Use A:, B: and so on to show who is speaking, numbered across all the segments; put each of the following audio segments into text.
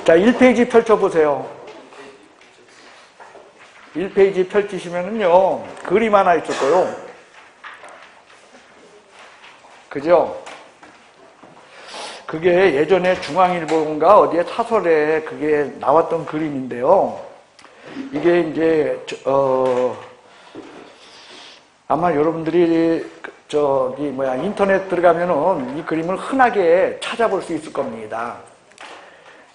A: 자, 1페이지 펼쳐보세요. 1페이지 펼치시면은요, 그림 하나 있을 거요. 그죠? 그게 예전에 중앙일보인가 어디에 사설에 그게 나왔던 그림인데요. 이게 이제, 아마 여러분들이 인터넷 들어가면은 이 그림을 흔하게 찾아볼 수 있을 겁니다.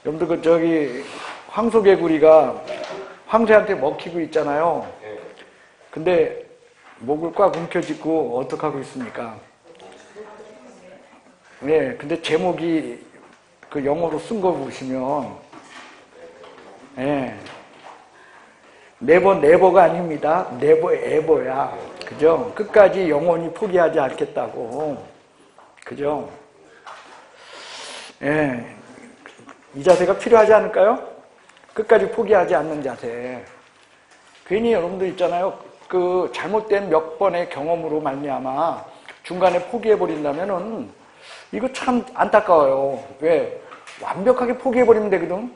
A: 여러분들 황소개구리가 황새한테 먹히고 있잖아요. 근데 목을 꽉 움켜쥐고 어떡하고 있습니까? 네, 근데 제목이 그 영어로 쓴 거 보시면, 네, 네버가 아닙니다. 네버 에버야. 그죠? 끝까지 영원히 포기하지 않겠다고. 그죠? 예. 이 자세가 필요하지 않을까요? 끝까지 포기하지 않는 자세. 괜히 여러분들 있잖아요. 그 잘못된 몇 번의 경험으로 말미암아 중간에 포기해버린다면은 이거 참 안타까워요. 왜? 완벽하게 포기해버리면 되거든.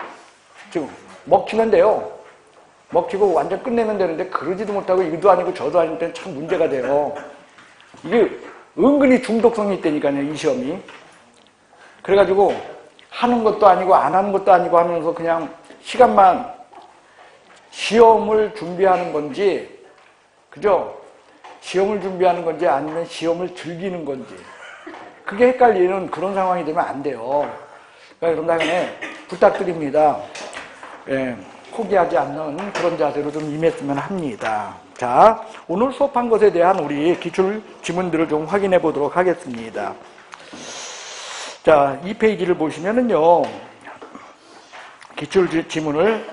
A: 지금 먹히면 돼요. 먹히고 완전 끝내면 되는데 그러지도 못하고 이도 아니고 저도 아닐 때는 참 문제가 돼요. 이게 은근히 중독성이 있다니까요, 이 시험이. 그래가지고 하는 것도 아니고 안 하는 것도 아니고 하면서 그냥 시간만 시험을 준비하는 건지, 그죠? 시험을 준비하는 건지 아니면 시험을 즐기는 건지 그게 헷갈리는 그런 상황이 되면 안 돼요. 그러니까 여러분 당연히 부탁드립니다. 예, 포기하지 않는 그런 자세로 좀 임했으면 합니다. 자, 오늘 수업한 것에 대한 우리 기출 지문들을 좀 확인해 보도록 하겠습니다. 자, 이 페이지를 보시면은요, 기출 지문을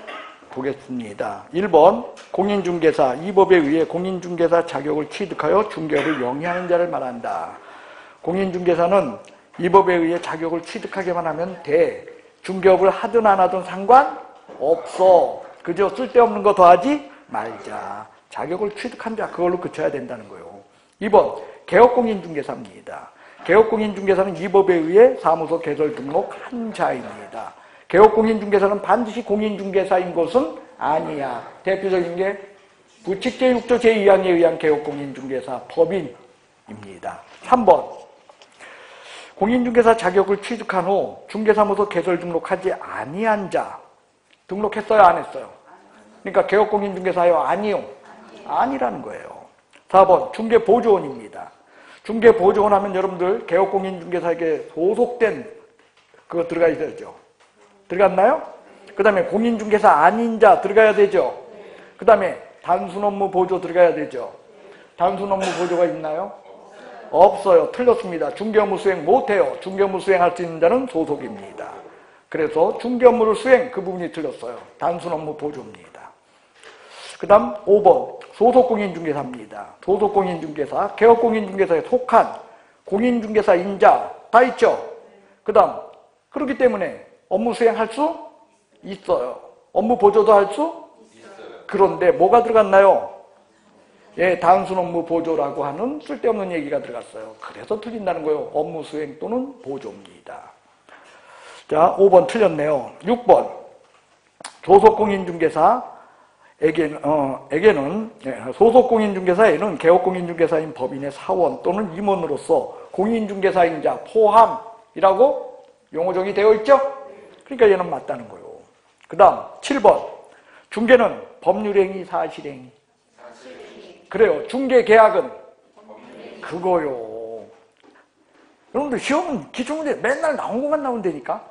A: 보겠습니다. 1번, 공인중개사, 이 법에 의해 공인중개사 자격을 취득하여 중개업을 영위하는 자를 말한다. 공인중개사는 이 법에 의해 자격을 취득하게만 하면 돼. 중개업을 하든 안 하든 상관없어. 그저 쓸데없는 거 더하지 말자. 자격을 취득한 자, 그걸로 그쳐야 된다는 거예요. 2번, 개업공인중개사입니다. 개업공인중개사는 이 법에 의해 사무소 개설 등록한 자입니다. 개업공인중개사는 반드시 공인중개사인 것은 아니야. 대표적인 게 부칙 제6조 제2항에 의한 개업공인중개사 법인입니다. 3번, 공인중개사 자격을 취득한 후 중개사무소 개설 등록하지 아니한 자. 등록했어요, 안 했어요? 그러니까 개업공인중개사요, 아니요? 아니라는 거예요. 4번, 중개보조원입니다. 중개보조원 하면 여러분들 개업공인중개사에게 소속된 그거 들어가야 되죠. 들어갔나요? 그 다음에 공인중개사 아닌 자 들어가야 되죠. 그 다음에 단순업무보조 들어가야 되죠. 단순업무보조가 있나요? 없어요. 틀렸습니다. 중개업무 수행 못해요. 중개업무 수행할 수 있는 자는 소속입니다. 그래서 중개업무를 수행, 그 부분이 틀렸어요. 단순업무보조입니다. 그 다음 5번, 소속공인중개사입니다. 소속공인중개사, 개업공인중개사에 속한 공인중개사인자 다 있죠. 그 다음, 그렇기 때문에 업무 수행할 수 있어요. 업무 보조도 할 수 있어요. 그런데 뭐가 들어갔나요? 예, 단순 업무 보조라고 하는 쓸데없는 얘기가 들어갔어요. 그래서 틀린다는 거예요. 업무 수행 또는 보조입니다. 자, 5번 틀렸네요. 6번, 소속공인중개사에게는 소속공인중개사에는 개업공인중개사인 법인의 사원 또는 임원으로서 공인중개사인자 포함이라고 용어정이 되어 있죠? 그러니까 얘는 맞다는 거예요. 그 다음 7번, 중개는 법률행위 사실행위. 그래요. 중개계약은 그거요. 여러분들 시험은 기출문제 맨날 나온 것만 나온다니까.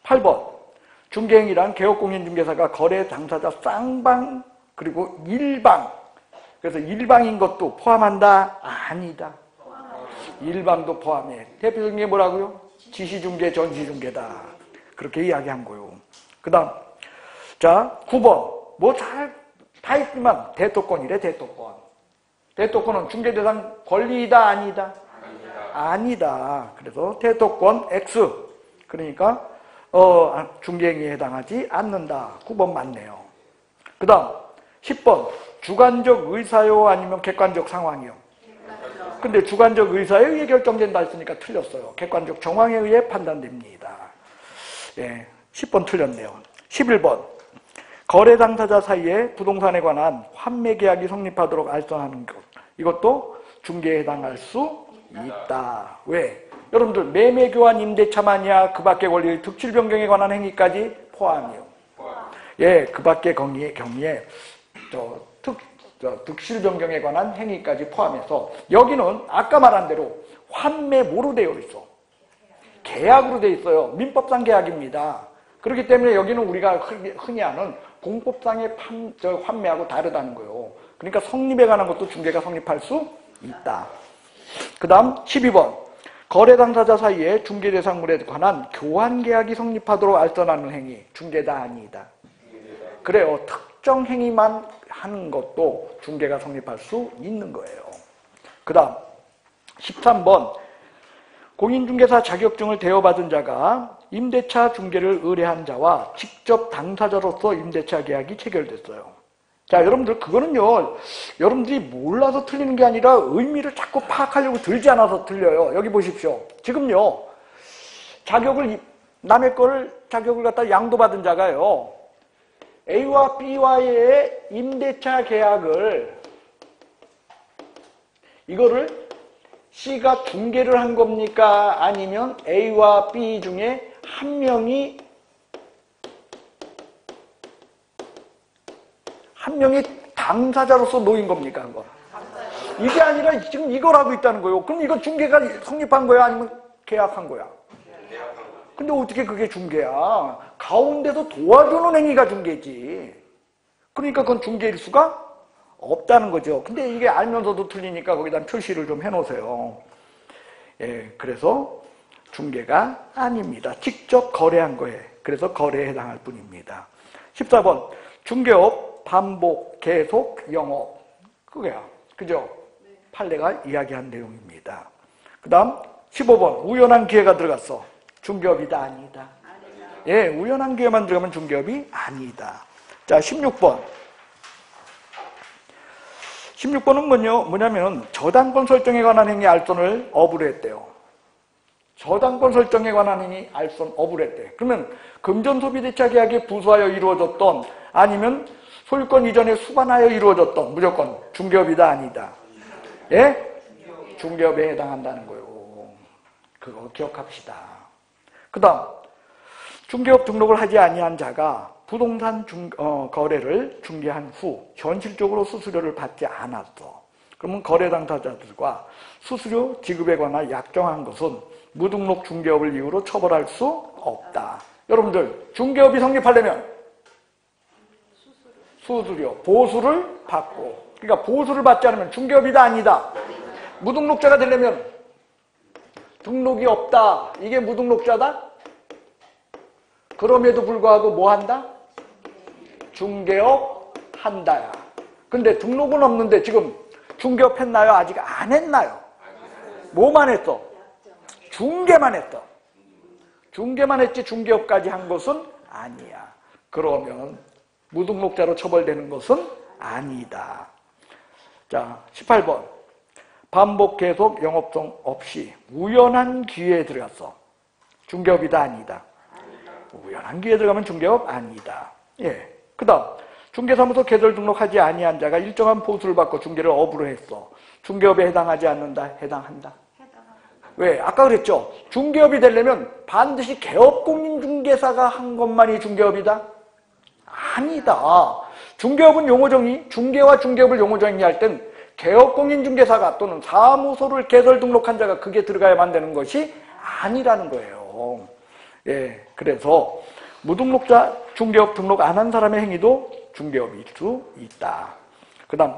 A: 8번, 중개행위란 개업공인중개사가 거래 당사자 쌍방 그리고 일방, 그래서 일방인 것도 포함한다? 아니다. 일방도 포함해. 대표적인 게 뭐라고요? 지시중개, 전시중개다. 그렇게 이야기한 거예요. 그 다음, 자, 9번. 뭐 다 있지만 대토권이래, 대토권. 대토권은 중개대상 권리이다, 아니다? 아니다. 그래서 대토권 X. 그러니까, 중개행위에 해당하지 않는다. 9번 맞네요. 그 다음, 10번. 주관적 의사요, 아니면 객관적 상황이요? 근데 주관적 의사에 의해 결정된다 했으니까 틀렸어요. 객관적 정황에 의해 판단됩니다. 예. 10번 틀렸네요. 11번. 거래 당사자 사이에 부동산에 관한 환매 계약이 성립하도록 알선하는 것. 이것도 중개에 해당할 수 있다. 왜? 여러분들 매매 교환 임대차만이야 그 밖의 권리 득실 변경에 관한 행위까지 포함이요. 예, 그 밖의 경위에 득실 변경에 관한 행위까지 포함해서 여기는 아까 말한 대로 환매모로 되어 있어. 계약으로 되어 있어요. 민법상 계약입니다. 그렇기 때문에 여기는 우리가 흔히 아는 공법상의 환매하고 다르다는 거예요. 그러니까 성립에 관한 것도 중개가 성립할 수 있다. 그 다음 12번. 거래 당사자 사이에 중개 대상물에 관한 교환 계약이 성립하도록 알선하는 행위. 중개다 아니다. 그래요. 특정 행위만 하는 것도 중개가 성립할 수 있는 거예요. 그 다음 13번. 공인중개사 자격증을 대여받은 자가 임대차 중개를 의뢰한 자와 직접 당사자로서 임대차 계약이 체결됐어요. 자, 여러분들 그거는요. 여러분들이 몰라서 틀리는 게 아니라 의미를 자꾸 파악하려고 들지 않아서 틀려요. 여기 보십시오. 지금요. 남의 거를 자격을 갖다 양도받은 자가요. A와 B와의 임대차 계약을 이거를 C가 중개를 한 겁니까? 아니면 A와 B 중에 한 명이 당사자로서 놓인 겁니까? 그거? 이게 아니라 지금 이걸 하고 있다는 거예요. 그럼 이건 중개가 성립한 거야? 아니면 계약한 거야? 근데 어떻게 그게 중개야? 가운데서 도와주는 행위가 중개지. 그러니까 그건 중개일 수가 없다는 거죠. 근데 이게 알면서도 틀리니까 거기다 표시를 좀 해놓으세요. 예, 그래서 중개가 아닙니다. 직접 거래한 거에. 그래서 거래에 해당할 뿐입니다. 14번. 중개업, 반복, 계속, 영업. 그거야. 그죠? 판례가 이야기한 내용입니다. 그 다음 15번. 우연한 기회가 들어갔어. 중개업이다 아니다. 예, 우연한 기회만 들어가면 중개업이 아니다. 자, 16번. 16번은 뭐냐면 저당권 설정에 관한 행위 알선을 업으로 했대요. 저당권 설정에 관한 행위 알선 업으로 했대. 그러면 금전소비대차 계약에 부수하여 이루어졌던 아니면 소유권 이전에 수반하여 이루어졌던 무조건 중개업이다 아니다. 예? 중개업에 해당한다는 거예요. 그거 기억합시다. 그 다음 중개업 등록을 하지 아니한 자가 부동산 거래를 중개한 후 현실적으로 수수료를 받지 않았어. 그러면 거래 당사자들과 수수료 지급에 관한 약정한 것은 무등록 중개업을 이유로 처벌할 수 없다. 여러분들 중개업이 성립하려면 수수료, 보수를 받고, 그러니까 보수를 받지 않으면 중개업이다 아니다. 무등록자가 되려면 등록이 없다. 이게 무등록자다? 그럼에도 불구하고 뭐 한다? 중개업 한다야. 근데 등록은 없는데 지금 중개업 했나요? 아직 안 했나요? 뭐만 했어? 중개만 했어. 중개만 했지 중개업까지 한 것은 아니야. 그러면 무등록자로 처벌되는 것은 아니다. 자, 18번. 반복, 계속, 영업성 없이 우연한 기회에 들어갔어. 중개업이다 아니다. 우연한 기회에 들어가면 중개업 아니다. 예. 그 다음 중개사무소 개설 등록하지 아니한 자가 일정한 보수를 받고 중개를 업으로 했어. 중개업에 해당하지 않는다? 해당한다. 왜? 아까 그랬죠. 중개업이 되려면 반드시 개업공인중개사가 한 것만이 중개업이다? 아니다. 중개업은 용어정의, 중개와 중개업을 용어정의할 땐 개업공인중개사가 또는 사무소를 개설 등록한 자가 그게 들어가야만 되는 것이 아니라는 거예요. 예, 그래서 무등록자 중개업 등록 안 한 사람의 행위도 중개업일 수 있다. 그 다음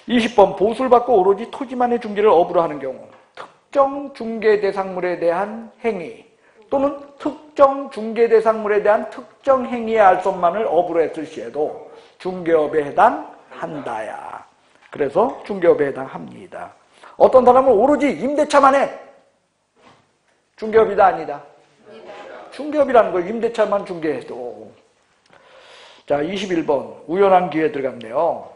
A: 20번. 보수를 받고 오로지 토지만의 중개를 업으로 하는 경우 특정 중개 대상물에 대한 행위 또는 특정 중개 대상물에 대한 특정 행위의 알선만을 업으로 했을 시에도 중개업에 해당한다야. 그래서 중개업에 해당합니다. 어떤 사람은 오로지 임대차만 해. 중개업이다 아니다. 중개업이라는 걸 임대차만 중개해도. 자, 21번. 우연한 기회에 들어갔네요.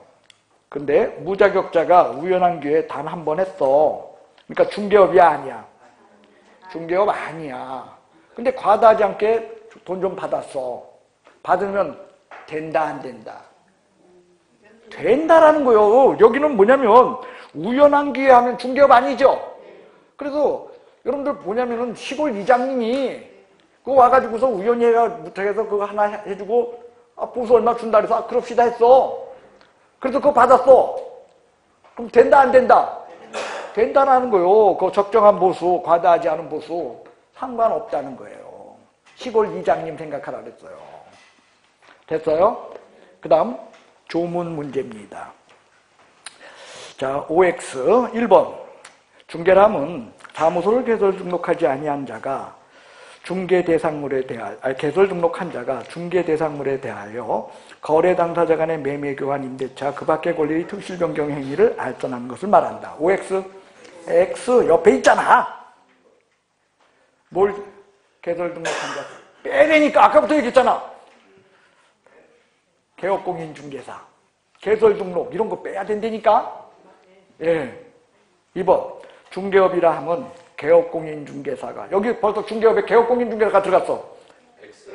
A: 근데 무자격자가 우연한 기회에 단 한 번 했어. 그러니까 중개업이 아니야. 중개업 아니야. 근데 과다하지 않게 돈 좀 받았어. 받으면 된다 안 된다? 된다라는 거예요. 여기는 뭐냐면 우연한 기회 하면 중개업 아니죠? 그래서 여러분들 뭐냐면은 시골 이장님이 그거 와가지고서 우연히 해서 그거 하나 해주고 보수 얼마 준다 그래서 그럽시다 했어. 그래서 그거 받았어. 그럼 된다 안 된다? 된다라는 거예요. 그 적정한 보수, 과다하지 않은 보수 상관없다는 거예요. 시골 이장님 생각하라 그랬어요. 됐어요? 그 다음 조문 문제입니다. 자, OX 1번 중개람은 사무소를 개설 등록하지 아니한 자가 중개 대상물에 대하여 개설 등록한 자가 중개 대상물에 대하여 거래 당사자 간의 매매 교환 임대차 그 밖의 권리의 특실 변경 행위를 알선하는 것을 말한다. OX X 옆에 있잖아. 뭘 개설 등록한 자 빼내니까 아까부터 얘기했잖아. 개업공인중개사 개설 등록 이런 거 빼야 된다니까. 예. 2번 중개업이라 하면 개업공인중개사가 여기 벌써 중개업에 개업공인중개사가 들어갔어.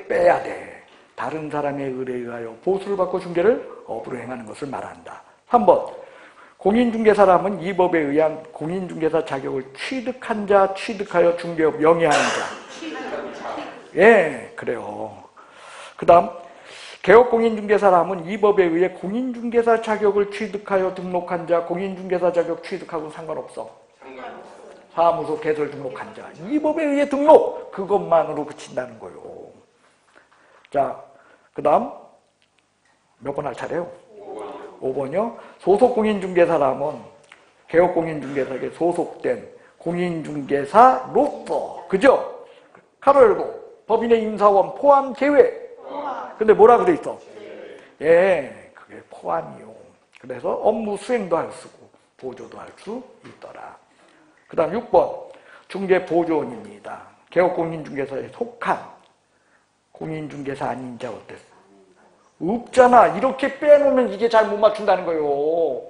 A: 빼야 돼. 다른 사람의 의뢰에 의하여 보수를 받고 중개를 업으로 행하는 것을 말한다. 3번 공인중개사라면 이 법에 의한 공인중개사 자격을 취득한 자, 취득하여 중개업 영위하는 자. 예, 그래요. 그 다음 개업공인중개사라면 이 법에 의해 공인중개사 자격을 취득하여 등록한 자, 공인중개사 자격 취득하고 상관없어. 사무소 개설 등록한 자. 이 법에 의해 등록! 그것만으로 그친다는 거예요. 자, 그 다음 몇 번 할 차례요? 5번이요. 소속공인중개사라면 개업공인중개사에게 소속된 공인중개사로서 그죠? 가로 열고 법인의 임사원 포함 제외. 근데 뭐라고 돼 있어? 예, 그게 포함이요. 그래서 업무 수행도 할 수 있고 보조도 할 수 있더라. 그 다음 6번 중개보조원입니다. 개업공인중개사에 속한 공인중개사 아닌 자 어땠어? 없잖아. 이렇게 빼놓으면 이게 잘 못 맞춘다는 거예요.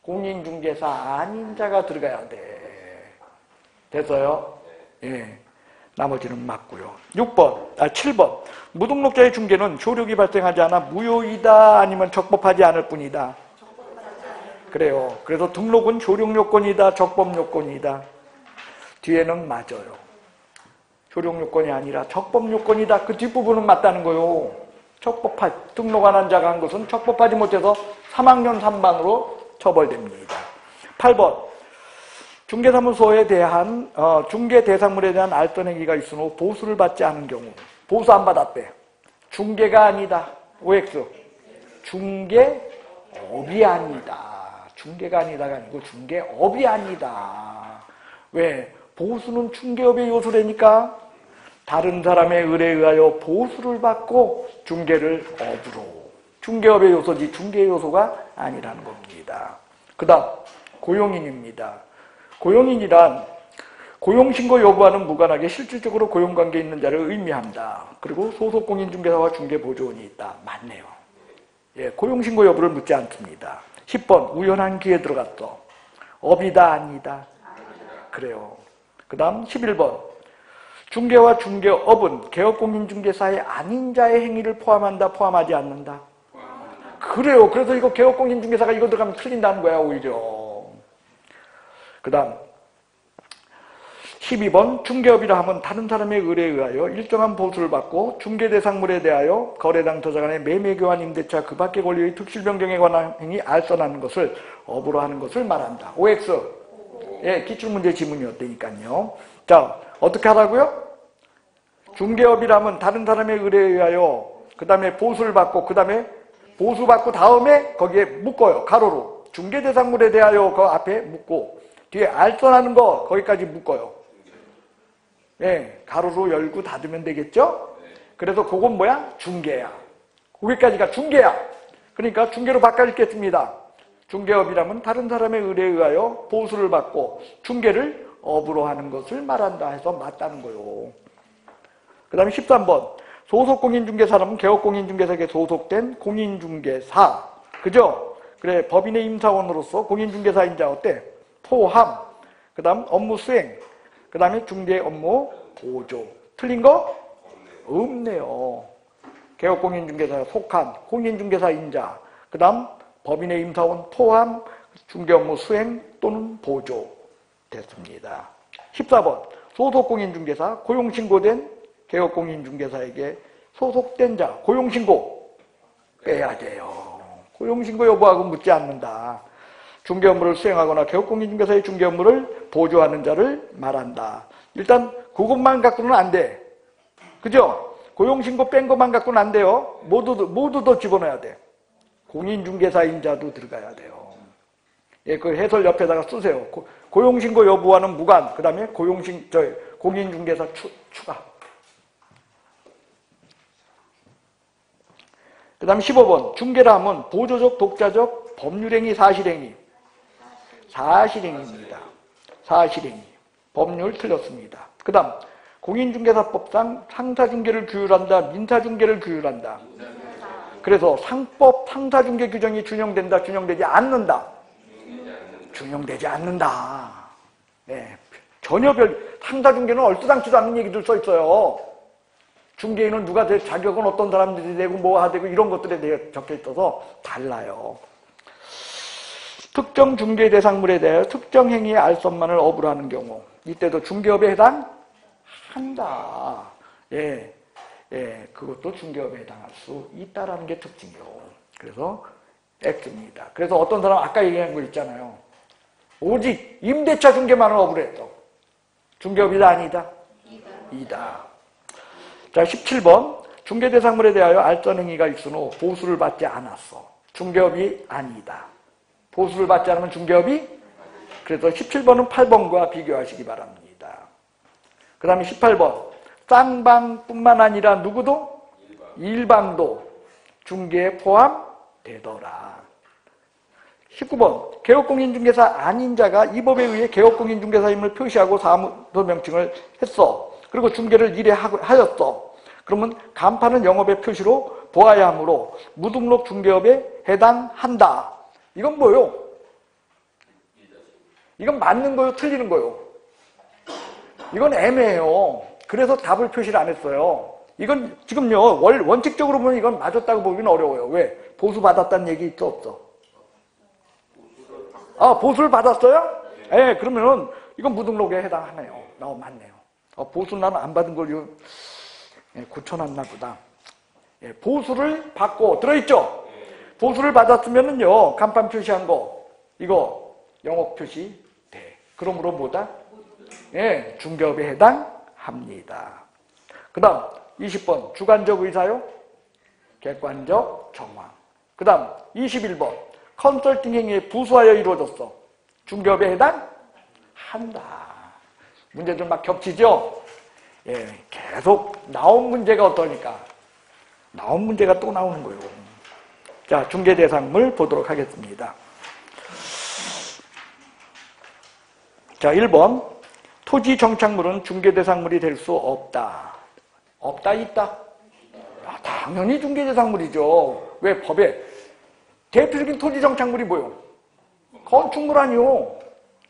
A: 공인중개사 아닌 자가 들어가야 돼. 됐어요? 예. 나머지는 맞고요. 7번. 무등록자의 중개는 효력이 발생하지 않아 무효이다 아니면 적법하지 않을 뿐이다. 그래요. 그래서 등록은 효력 요건이다, 적법 요건이다. 뒤에는 맞아요. 효력 요건이 아니라 적법 요건이다. 그 뒷부분은 맞다는 거예요. 등록 안 한 자가 한 것은 적법하지 못해서 3학년 3반으로 처벌됩니다. 8번. 중개사무소에 대한 중개 대상물에 대한 알선 행위가 있은 후 보수를 받지 않은 경우 보수 안 받았대. 중개가 아니다. OX 중개업이 아니다. 중개가 아니다가 아니고 중개업이 아니다. 왜? 보수는 중개업의 요소라니까. 다른 사람의 의뢰에 의하여 보수를 받고 중개를 업으로. 중개업의 요소지 중개의 요소가 아니라는 겁니다. 그 다음 고용인입니다. 고용인이란 고용신고 여부와는 무관하게 실질적으로 고용관계에 있는 자를 의미한다. 그리고 소속공인중개사와 중개보조원이 있다. 맞네요. 예, 고용신고 여부를 묻지 않습니다. 10번 우연한 기회에 들어갔어. 업이다 아니다? 그래요. 그 다음 11번 중개와 중개업은 개업공인중개사의 아닌 자의 행위를 포함한다 포함하지 않는다? 그래요. 그래서 이거 개업공인중개사가 이거 들어가면 틀린다는 거야 오히려. 그 다음 12번 중개업이라 하면 다른 사람의 의뢰에 의하여 일정한 보수를 받고 중개대상물에 대하여 거래 당사자 간의 매매 교환 임대차 그 밖의 권리의 특실 변경에 관한 행위 알선하는 것을 업으로 하는 것을 말한다. OX. 예, 기출문제 지문이었다니까요. 자, 어떻게 하라고요? 중개업이라면 다른 사람의 의뢰에 의하여 그 다음에 보수를 받고 그 다음에 보수 받고 다음에 거기에 묶어요. 가로로. 중개대상물에 대하여 그 앞에 묶고 뒤에 알선하는 거 거기까지 묶어요. 예, 가로로 열고 닫으면 되겠죠? 그래서 그건 뭐야? 중개야. 거기까지가 중개야. 그러니까 중개로 바꿔 읽겠습니다. 중개업이라면 다른 사람의 의뢰에 의하여 보수를 받고 중개를 업으로 하는 것을 말한다 해서 맞다는 거요. 그 다음에 13번. 소속공인중개사라면 개업공인중개사에게 소속된 공인중개사. 그죠? 그래, 법인의 임사원으로서 공인중개사인 자 어때? 포함. 그 다음 업무 수행. 그 다음에 중개 업무 보조. 틀린 거? 없네요. 개업공인중개사에 속한 공인중개사인자, 그 다음 법인의 임사원 포함 중개업무 수행 또는 보조 됐습니다. 14번 소속공인중개사 고용신고된 개업공인중개사에게 소속된 자 고용신고 빼야 돼요. 고용신고 여부하고 묻지 않는다. 중개업무를 수행하거나 개업공인중개사의 중개업무를 보조하는 자를 말한다. 일단 그것만 갖고는 안 돼. 그죠? 고용신고 뺀 것만 갖고는 안 돼요. 모두 더 집어넣어야 돼. 공인중개사인자도 들어가야 돼요. 예, 그 해설 옆에다가 쓰세요. 고용신고 여부와는 무관. 그 다음에 공인중개사 추가. 그 다음에 15번 중개라 하면 보조적, 독자적, 법률행위, 사실행위. 사실행위입니다. 사실행위. 법률 틀렸습니다. 그 다음 공인중개사법상 상사중개를 규율한다, 민사중개를 규율한다. 그래서 상법 상사중개 규정이 준용된다, 준용되지 않는다. 준용되지 않는다. 네. 전혀 상사중개는 얼토당치도 않는 얘기들 써 있어요. 중개인은 누가 될 자격은 어떤 사람들이 되고 뭐가 되고 이런 것들에 대해 적혀 있어서 달라요. 특정 중개 대상물에 대해 특정 행위의 알선만을 업으로 하는 경우 이때도 중개업에 해당한다. 예, 그것도 중개업에 해당할 수 있다라는 게 특징이요. 그래서 X입니다. 그래서 어떤 사람 아까 얘기한 거 있잖아요. 오직 임대차 중개만을 업으로 했어. 중개업이다 아니다? 이다. 자, 17번 중개 대상물에 대하여 알선 행위가 있은 후 보수를 받지 않았어. 중개업이 아니다. 보수를 받지 않으면 중개업이? 그래서 17번은 8번과 비교하시기 바랍니다. 그 다음에 18번 쌍방뿐만 아니라 누구도? 일방도 중개에 포함되더라. 19번 개업공인중개사 아닌 자가 이 법에 의해 개업공인중개사임을 표시하고 사무소 명칭을 했어. 그리고 중개를 일회하였어. 그러면 간판은 영업의 표시로 보아야 하므로 무등록 중개업에 해당한다. 이건 뭐요? 이건 맞는 거요? 틀리는 거요? 이건 애매해요. 그래서 답을 표시를 안 했어요. 이건 지금요 원칙적으로 보면 이건 맞았다고 보기는 어려워요. 왜? 보수 받았다는 얘기 있어 없어? 아, 보수를 받았어요? 예, 그러면은 이건 무등록에 해당하네요. 맞네요. 보수 나는 안 받은 걸 고쳐놨나 보다. 예, 보수를 받고 들어있죠? 보수를 받았으면은요 간판 표시한 거 이거 영업 표시 돼. 그러므로 뭐다? 예, 중개업에 해당합니다. 그 다음 20번 주관적 의사요? 객관적 정황. 그 다음 21번 컨설팅 행위에 부수하여 이루어졌어. 중개업에 해당한다. 문제들 막 겹치죠? 예, 계속 나온 문제가 어떠니까? 나온 문제가 또 나오는 거예요. 자, 중개 대상물 보도록 하겠습니다. 자, 1번 토지 정착물은 중개 대상물이 될 수 없다. 없다, 있다? 야, 당연히 중개 대상물이죠. 왜? 법에 대표적인 토지 정착물이 뭐요? 건축물 아니요.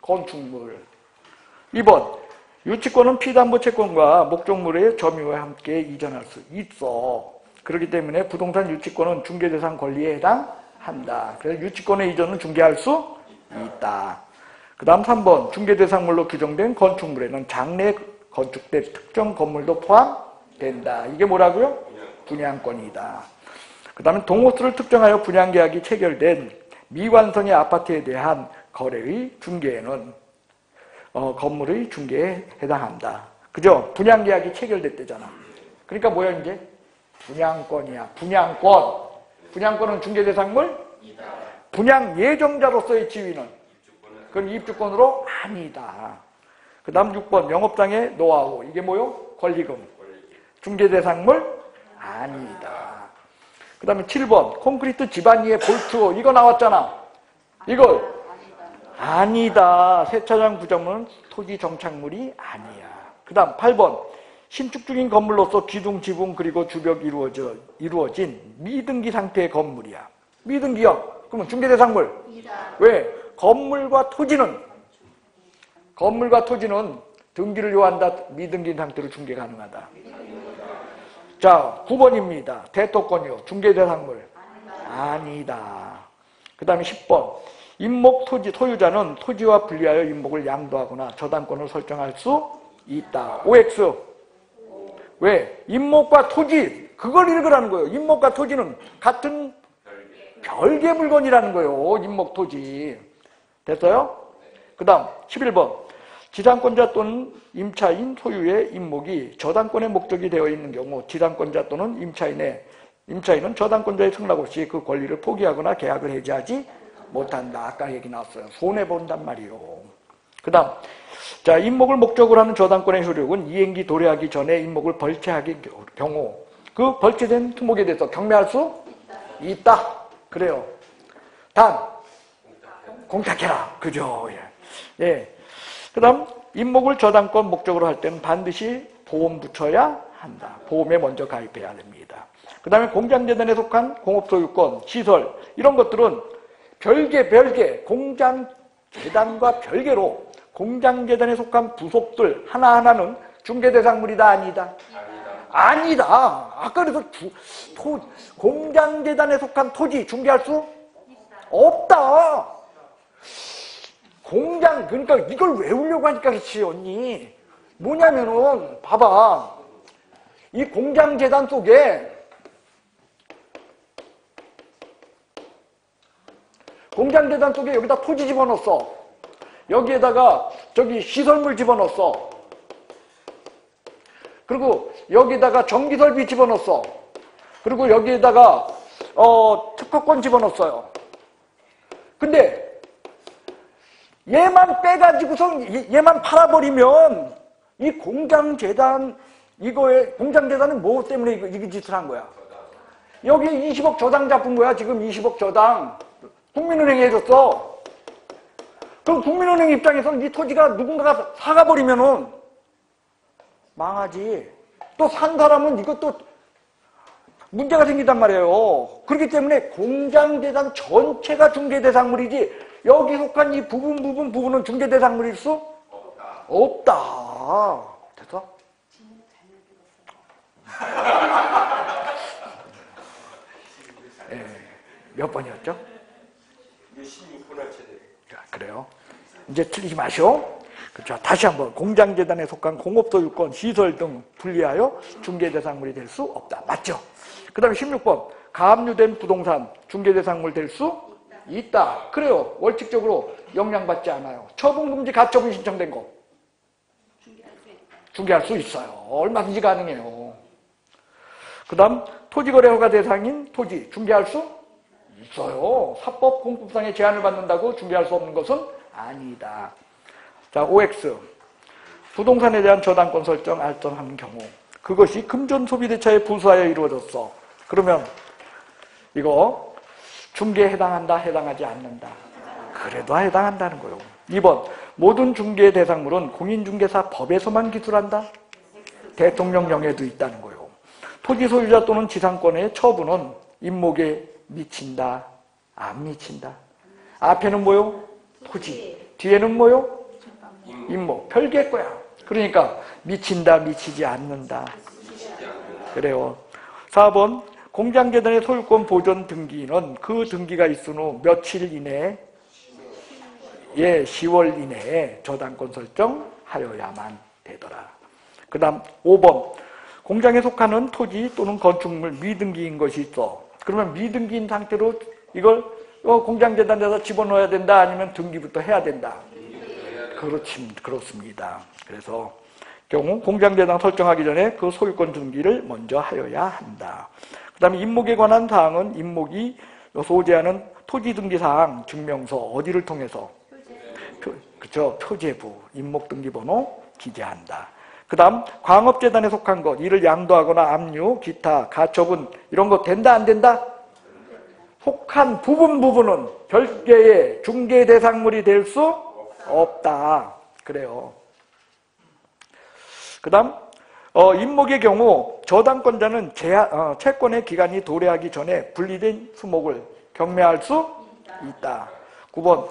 A: 건축물. 2번 유치권은 피담보 채권과 목적물의 점유와 함께 이전할 수 있어. 그렇기 때문에 부동산 유치권은 중개대상 권리에 해당한다. 그래서 유치권의 이전은 중개할 수 있다. 그 다음 3번 중개대상물로 규정된 건축물에는 장래 건축된 특정 건물도 포함된다. 이게 뭐라고요? 분양권이다. 그 다음에 동호수를 특정하여 분양계약이 체결된 미완성의 아파트에 대한 거래의 중개에는 건물의 중개에 해당한다. 그죠? 분양계약이 체결됐대잖아. 그러니까 뭐야 이제? 분양권이야. 분양권. 분양권은 중개대상물? 분양 예정자로서의 지위는? 그건 입주권으로? 아니다. 그 다음 6번 영업장의 노하우. 이게 뭐요? 권리금. 중개대상물? 아니다. 그 다음에 7번 콘크리트 집안 위에 볼트. 이거 나왔잖아. 이거 아니다. 세차장 구조물은 토지 정착물이 아니야. 그 다음 8번 신축 중인 건물로서 기둥, 지붕 그리고 주벽이 이루어진 미등기 상태의 건물이야. 미등기요? 그러면 중개대상물? 왜? 건물과 토지는 등기를 요한다. 미등기 상태로 중개 가능하다. 자, 9번입니다. 대토권이요. 중개대상물. 아니다. 그 다음에 10번. 임목 토지 소유자는 토지와 분리하여 임목을 양도하거나 저당권을 설정할 수 있다. OX. 왜? 임목과 토지. 그걸 읽으라는 거예요. 임목과 토지는 같은 별개 물건이라는 거예요. 임목, 토지. 됐어요? 그 다음 11번. 지상권자 또는 임차인 소유의 임목이 저당권의 목적이 되어 있는 경우 지상권자 또는 임차인은 저당권자의 승낙 없이 그 권리를 포기하거나 계약을 해지하지 못한다. 아까 얘기 나왔어요. 손해본단 말이에요. 그 다음 자, 임목을 목적으로 하는 저당권의 효력은 이행기 도래하기 전에 임목을 벌채하기 경우 그 벌채된 토목에 대해서 경매할 수 있다. 그래요. 단 공탁해라. 그죠? 예. 예. 그 다음 임목을 저당권 목적으로 할 때는 반드시 보험 붙여야 한다. 보험에 먼저 가입해야 됩니다. 그 다음에 공장재단에 속한 공업소유권, 시설 이런 것들은 별개 공장재단과 별개로 공장재단에 속한 부속들 하나하나는 중개대상물이다 아니다? 아니다. 아까 그래서 공장재단에 속한 토지 중개할 수 없다. 그러니까 이걸 외우려고 하니까 그렇지, 언니. 뭐냐면은, 봐봐. 이 공장재단 속에, 여기다 토지 집어넣었어. 여기에다가, 시설물 집어넣었어. 그리고 여기다가 전기설비 집어넣었어. 그리고 여기에다가, 특허권 집어넣었어요. 근데, 얘만 빼가지고서 얘만 팔아버리면 이 공장재단은 뭐 때문에 이 짓을 한 거야? 여기에 20억 저당 잡은 거야. 지금 20억 저당 국민은행에 해줬어. 그럼 국민은행 입장에서는 이 토지가 누군가가 사가버리면은 망하지. 또 산 사람은 이것도 문제가 생긴단 말이에요. 그렇기 때문에 공장재단 전체가 중개대상물이지 여기 속한 이 부분은 중개대상물일 수 없다. 됐어? 네, 몇 번이었죠?
B: 16분할 최대.
A: 그래요. 이제 틀리지 마시오. 그렇죠. 다시 한번 공장재단에 속한 공업소유권, 시설 등 분리하여 중개대상물이 될 수 없다. 맞죠? 그 다음에 16번. 가압류된 부동산 중개대상물 될 수 있다. 그래요. 원칙적으로 영향받지 않아요. 처분금지 가처분 신청된 거 중개할 수 있어요. 얼마든지 가능해요. 그 다음 토지거래 허가 대상인 토지 중개할 수 있어요. 사법 공법상의 제한을 받는다고 중개할 수 없는 것은 아니다. 자, OX. 부동산에 대한 저당권 설정 알선하는 경우 그것이 금전 소비대차에 부수하여 이루어졌어. 그러면 이거 중개에 해당한다, 해당하지 않는다. 그래도 해당한다는 거예요. 2번. 모든 중개 대상물은 공인중개사 법에서만 기술한다. 대통령령에도 있다는 거예요. 토지 소유자 또는 지상권의 처분은 임목에 미친다, 안 미친다. 앞에는 뭐요? 토지. 뒤에는 뭐요? 임목. 별개일 거야. 그러니까 미친다, 미치지 않는다. 그래요. 4번. 공장재단의 소유권 보존 등기는 그 등기가 있은 후 며칠 이내에 10월 이내에 저당권 설정하여야만 되더라. 그 다음 5번. 공장에 속하는 토지 또는 건축물 미등기인 것이 있어. 그러면 미등기인 상태로 이걸 공장재단에서 집어넣어야 된다, 아니면 등기부터 해야 된다. 그렇습니다. 그래서 경우 공장재단 설정하기 전에 그 소유권 등기를 먼저 하여야 한다. 그 다음에 임목에 관한 사항은 임목이 소재하는 토지등기사항 증명서 어디를 통해서? 그렇죠. 표제부 임목등기번호 기재한다. 그 다음 광업재단에 속한 것 이를 양도하거나 압류, 기타, 가처분 이런 거 된다 안 된다? 속한 부분은 별개의 중개대상물이 될 수 없다. 그래요. 그 다음 임목의 경우 저당권자는 채권의 기간이 도래하기 전에 분리된 수목을 경매할 수 있다. 9번.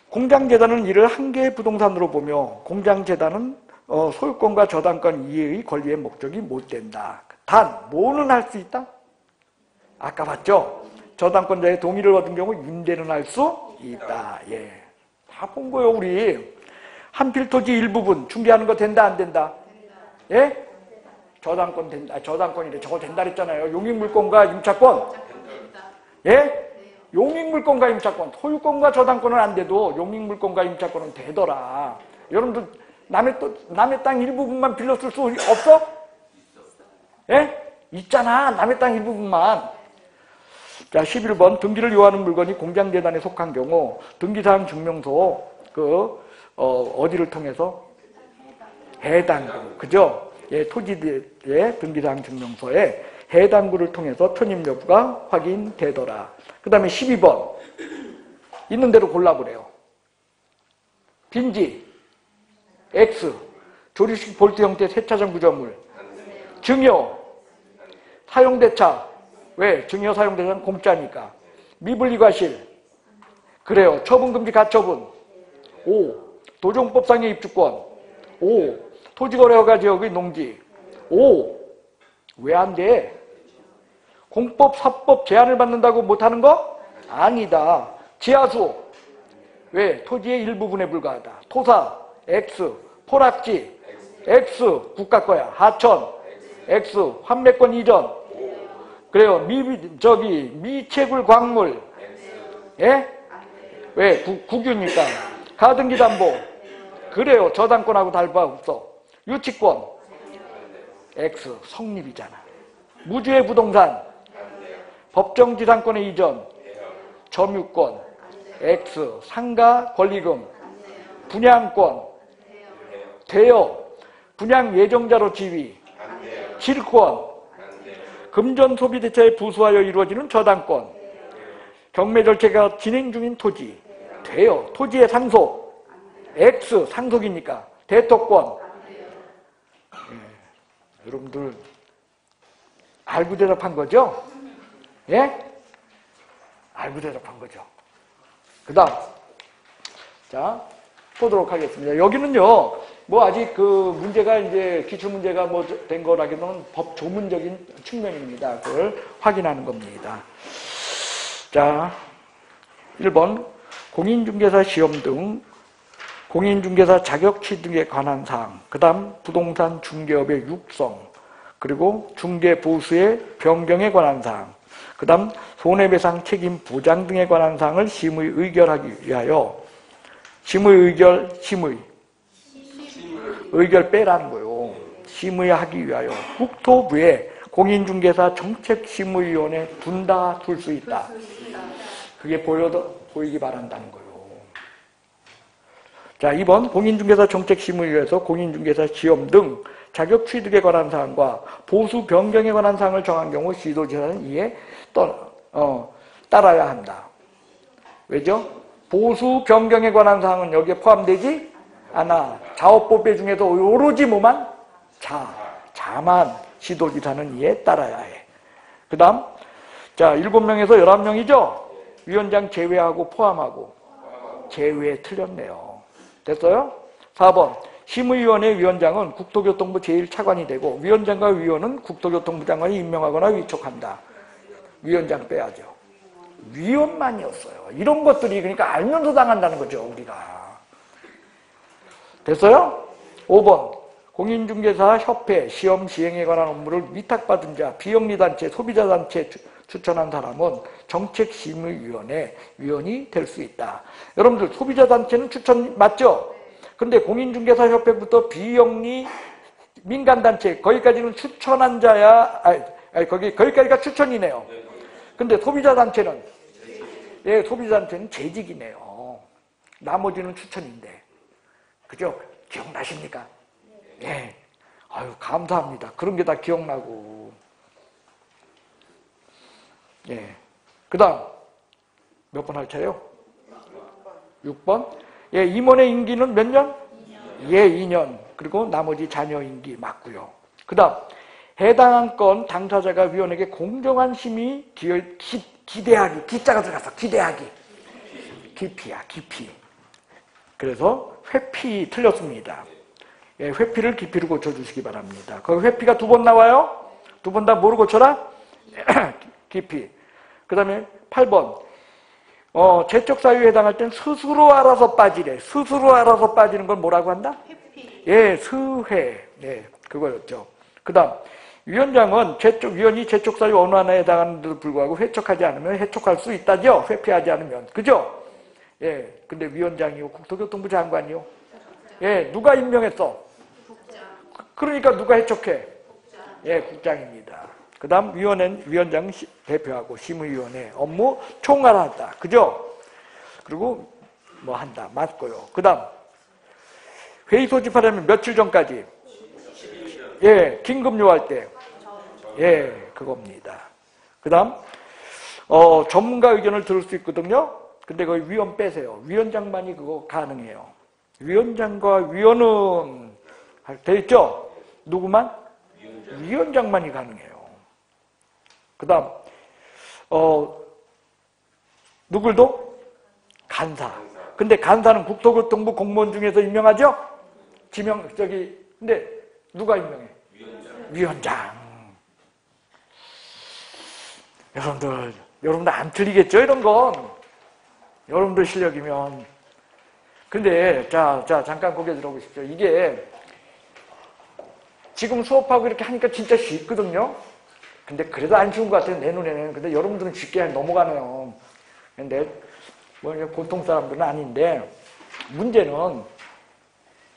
A: 공장재단은 이를 한 개의 부동산으로 보며 공장재단은 소유권과 저당권 이해의 권리의 목적이 못 된다. 단, 뭐는 할 수 있다? 아까 봤죠? 저당권자의 동의를 얻은 경우 임대는 할 수 있다. 예. 다 본 거예요, 우리. 한필토지 일부분 중개하는 거 된다, 안 된다? 예? 저당권 된다. 저당권이래. 저거 된다 그랬잖아요. 용익물권과 임차권. 예? 용익물권과 임차권. 소유권과 저당권은 안 돼도 용익물권과 임차권은 되더라. 여러분들 남의 땅 일부분만 빌려 쓸 수 없어? 예? 있잖아. 남의 땅 일부분만. 자, 11번. 등기를 요하는 물건이 공장재단에 속한 경우 등기사항 증명서 어디를 통해서? 해당구. 그죠? 예, 토지의 등기사항 증명서에 해당구를 통해서 편입 여부가 확인되더라. 그 다음에 12번. 있는 대로 골라보래요. 빈지, X, 조립식 볼트 형태 세차장 구조물, 증여, 사용대차. 왜? 증여 사용대차는 공짜니까. 미분리 과실. 그래요. 처분금지 가처분. 5. 도정법상의 입주권. 5. 토지거래 허가 지역의 농지. 5. 왜 안 돼? 공법, 사법 제한을 받는다고 못하는 거? 아니다. 지하수. 왜? 토지의 일부분에 불과하다. 토사. X. 포락지. X. 국가 거야. 하천. X. 환매권 이전. 그래요. 미채굴 광물. 예? 왜? 국유니까. 가등기 담보. 그래요. 저당권하고 다를 바 없어. 유치권. X. 성립이잖아. 무주의 부동산. 법정지상권의 이전. 점유권. X. 상가 권리금. 분양권. 대여. 분양 예정자로 지위. 질권. 금전 소비대차에 부수하여 이루어지는 저당권. 경매 절차가 진행 중인 토지. 돼요. 토지의 상속. X. 상속이니까. 대토권. 예. 여러분들 알고 대답한 거죠? 예? 알고 대답한 거죠. 그 다음. 자, 보도록 하겠습니다. 여기는요, 뭐 아직 그 문제가 이제 기출문제가 뭐 된 거라기보다는 법 조문적인 측면입니다. 그걸 확인하는 겁니다. 자, 1번. 공인중개사 시험 등 공인중개사 자격 취득에 관한 사항, 그 다음 부동산 중개업의 육성, 그리고 중개보수의 변경에 관한 사항, 그 다음 손해배상 책임 보장 등에 관한 사항을 심의 의결하기 위하여 의결 빼라는 거예요. 심의하기 위하여 국토부에 공인중개사 정책심의위원회 분다 둘 수 있다. 그게 보이기 바란다는 거예요. 자, 2번 공인중개사 정책심의위에서 공인중개사 시험 등 자격 취득에 관한 사항과 보수 변경에 관한 사항을 정한 경우 시도지사는 이에 따라야 한다. 왜죠? 보수 변경에 관한 사항은 여기에 포함되지 않아. 자업법배 중에서 오로지 뭐만? 자만 시도지사는 이에 따라야 해. 그 다음, 자, 7명에서 11명이죠? 위원장 제외하고 포함하고. 제외 틀렸네요. 됐어요? 4번. 심의위원회 위원장은 국토교통부 제1차관이 되고 위원장과 위원은 국토교통부 장관이 임명하거나 위촉한다. 위원장 빼야죠. 위원만이었어요. 이런 것들이 그러니까 알면서 당한다는 거죠, 우리가. 됐어요? 5번. 공인중개사 협회 시험 시행에 관한 업무를 위탁받은 자, 비영리단체, 소비자단체 추천한 사람은 정책심의위원회 위원이 될 수 있다. 여러분들 소비자단체는 추천 맞죠? 근데 공인중개사협회부터 비영리 민간단체 거기까지는 추천한 자야. 거기까지가 추천이네요. 근데 소비자단체는 소비자단체는 재직이네요. 나머지는 추천인데. 그죠? 기억나십니까? 예. 아유, 감사합니다. 그런 게 다 기억나고. 예. 그 다음, 몇 번 할 차예요? 6번. 예, 임원의 임기는 몇 년? 2년. 예, 2년. 그리고 나머지 자녀 임기 맞고요. 그 다음, 해당한 건 당사자가 위원에게 공정한 심의 기대하기. 기자가 들어갔어. 기대하기. 깊이야, 깊이. 그래서 회피 틀렸습니다. 예, 회피를 깊이로 고쳐주시기 바랍니다. 거기 회피가 2번 나와요. 2번 다 뭐로 고쳐라? 깊이. 그 다음에 8번. 재적 사유에 해당할 땐 스스로 알아서 빠지래. 스스로 알아서 빠지는 걸 뭐라고 한다?
C: 회피.
A: 예, 스회. 예, 그거였죠. 그 다음, 위원장은 위원이 재적 사유 어느 하나에 해당하는데도 불구하고 회촉하지 않으면 회촉할 수 있다죠? 회피하지 않으면. 그죠? 예, 근데 위원장이요, 국토교통부 장관이요. 예, 누가 임명했어?
C: 국장.
A: 그러니까 누가 해촉해? 예, 국장입니다. 그 다음 위원장 대표하고 심의위원회 업무 총괄한다. 그죠? 그리고 뭐 한다. 맞고요. 그 다음 회의 소집하려면 며칠 전까지? 예, 긴급 요할 때. 예, 그겁니다. 그 다음 전문가 의견을 들을 수 있거든요. 근데 거기 위원 빼세요. 위원장만이 그거 가능해요. 위원장과 위원은 돼 있죠? 누구만? 위원장만이 가능해요. 그 다음 누굴도? 간사. 근데 간사는 국토교통부 공무원 중에서 임명하죠? 근데 누가 임명해? 위원장. 여러분들 안 틀리겠죠? 이런 건. 여러분들 실력이면. 근데, 자, 잠깐 고개 들어보십시오. 이게, 지금 수업하고 이렇게 하니까 진짜 쉽거든요? 근데 그래도 안 쉬운 것 같아요, 내 눈에는. 근데 여러분들은 쉽게 넘어가네요. 근데, 뭐, 보통 사람들은 아닌데, 문제는,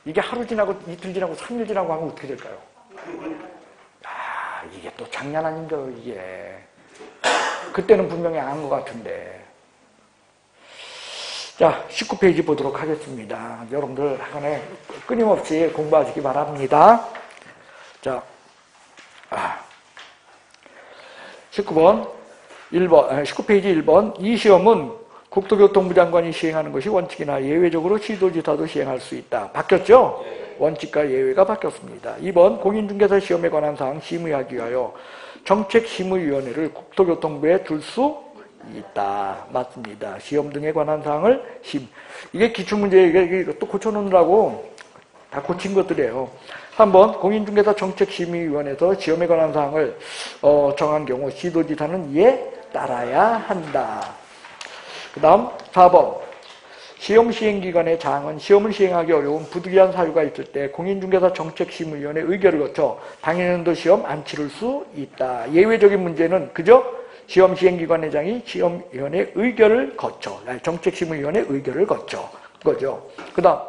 A: 이게 하루 지나고, 이틀 지나고, 3일 지나고 하면 어떻게 될까요? 이게 또 장난 아닌가요, 이게. 그때는 분명히 안 한 것 같은데. 자, 19페이지 보도록 하겠습니다. 여러분들 학원에 끊임없이 공부하시기 바랍니다. 자, 19페이지 1번. 이 시험은 국토교통부 장관이 시행하는 것이 원칙이나 예외적으로 시도지사도 시행할 수 있다. 바뀌었죠? 원칙과 예외가 바뀌었습니다. 2번. 공인중개사 시험에 관한 사항 심의하기 위하여 정책심의위원회를 국토교통부에 둘 수 있다. 맞습니다. 시험 등에 관한 사항을 이게 기출문제 이게 또 고쳐놓느라고 다 고친 것들이에요. 3번. 공인중개사 정책심의위원회에서 시험에 관한 사항을 정한 경우 시도지사는 이에 따라야 한다. 그 다음 4번. 시험 시행기관의 사항은 시험을 시행하기 어려운 부득이한 사유가 있을 때 공인중개사 정책심의위원회 의결을 거쳐 당해년도 시험 안 치를 수 있다. 예외적인 문제는 그죠? 시험 시행기관회장이 시험위원회 의결을 거쳐, 정책심의위원회 의결을 거쳐 그거죠. 그 다음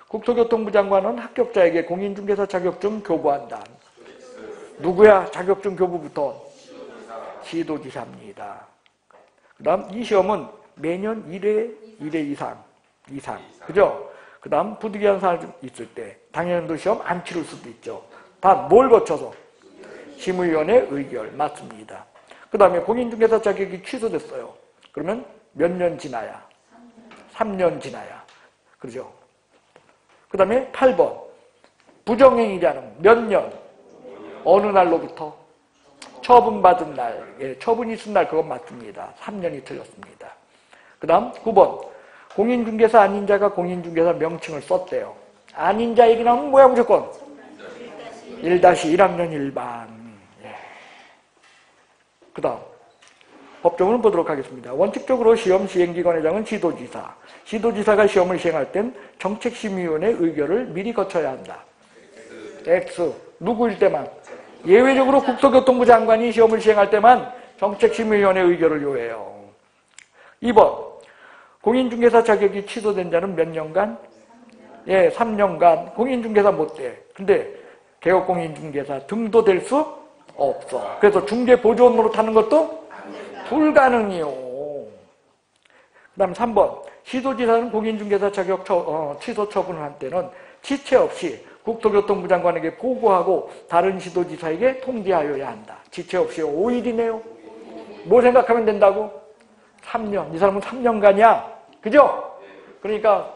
A: 국토교통부 장관은 합격자에게 공인중개사 자격증 교부한다. 누구야? 자격증 교부부터? 시도지사입니다. 그 다음 이 시험은 매년 1회 이상. 그죠? 그 다음 부득이한 사항이 있을 때 당연도 시험 안 치를 수도 있죠. 다 뭘 거쳐서? 심의위원회 의결. 맞습니다. 그 다음에 공인중개사 자격이 취소됐어요. 그러면 몇 년 지나야? 3년 지나야. 그죠? 그 다음에 8번. 부정행위자는 몇 년? 어느 날로부터? 처분받은 날. 예, 처분이 있은 날 그건 맞습니다. 3년이 틀렸습니다. 그 다음 9번. 공인중개사 아닌 자가 공인중개사 명칭을 썼대요. 아닌 자 얘기 나오면 뭐야 무조건? 1-1학년 일반. 예. 그 다음 법조문을 보도록 하겠습니다. 원칙적으로 시험 시행기관회장은 시도지사. 시도지사가 시험을 시행할 땐 정책심의위원회 의결을 미리 거쳐야 한다. X. 누구일 때만? 예외적으로 국토교통부 장관이 시험을 시행할 때만 정책심의위원회 의결을 요해요. 2번. 공인중개사 자격이 취소된 자는 몇 년간? 예, 3년간 공인중개사 못 돼. 근데 개업공인중개사 등도 될 수 없어. 그래서 중개보조원으로 타는 것도 불가능이요. 그 다음 3번. 시도지사는 공인중개사 자격 취소 처분을 할 때는 지체 없이 국토교통부 장관에게 보고하고 다른 시도지사에게 통지하여야 한다. 지체 없이 5일이네요. 뭐 생각하면 된다고? 3년. 이 사람은 3년간이야. 그죠? 그러니까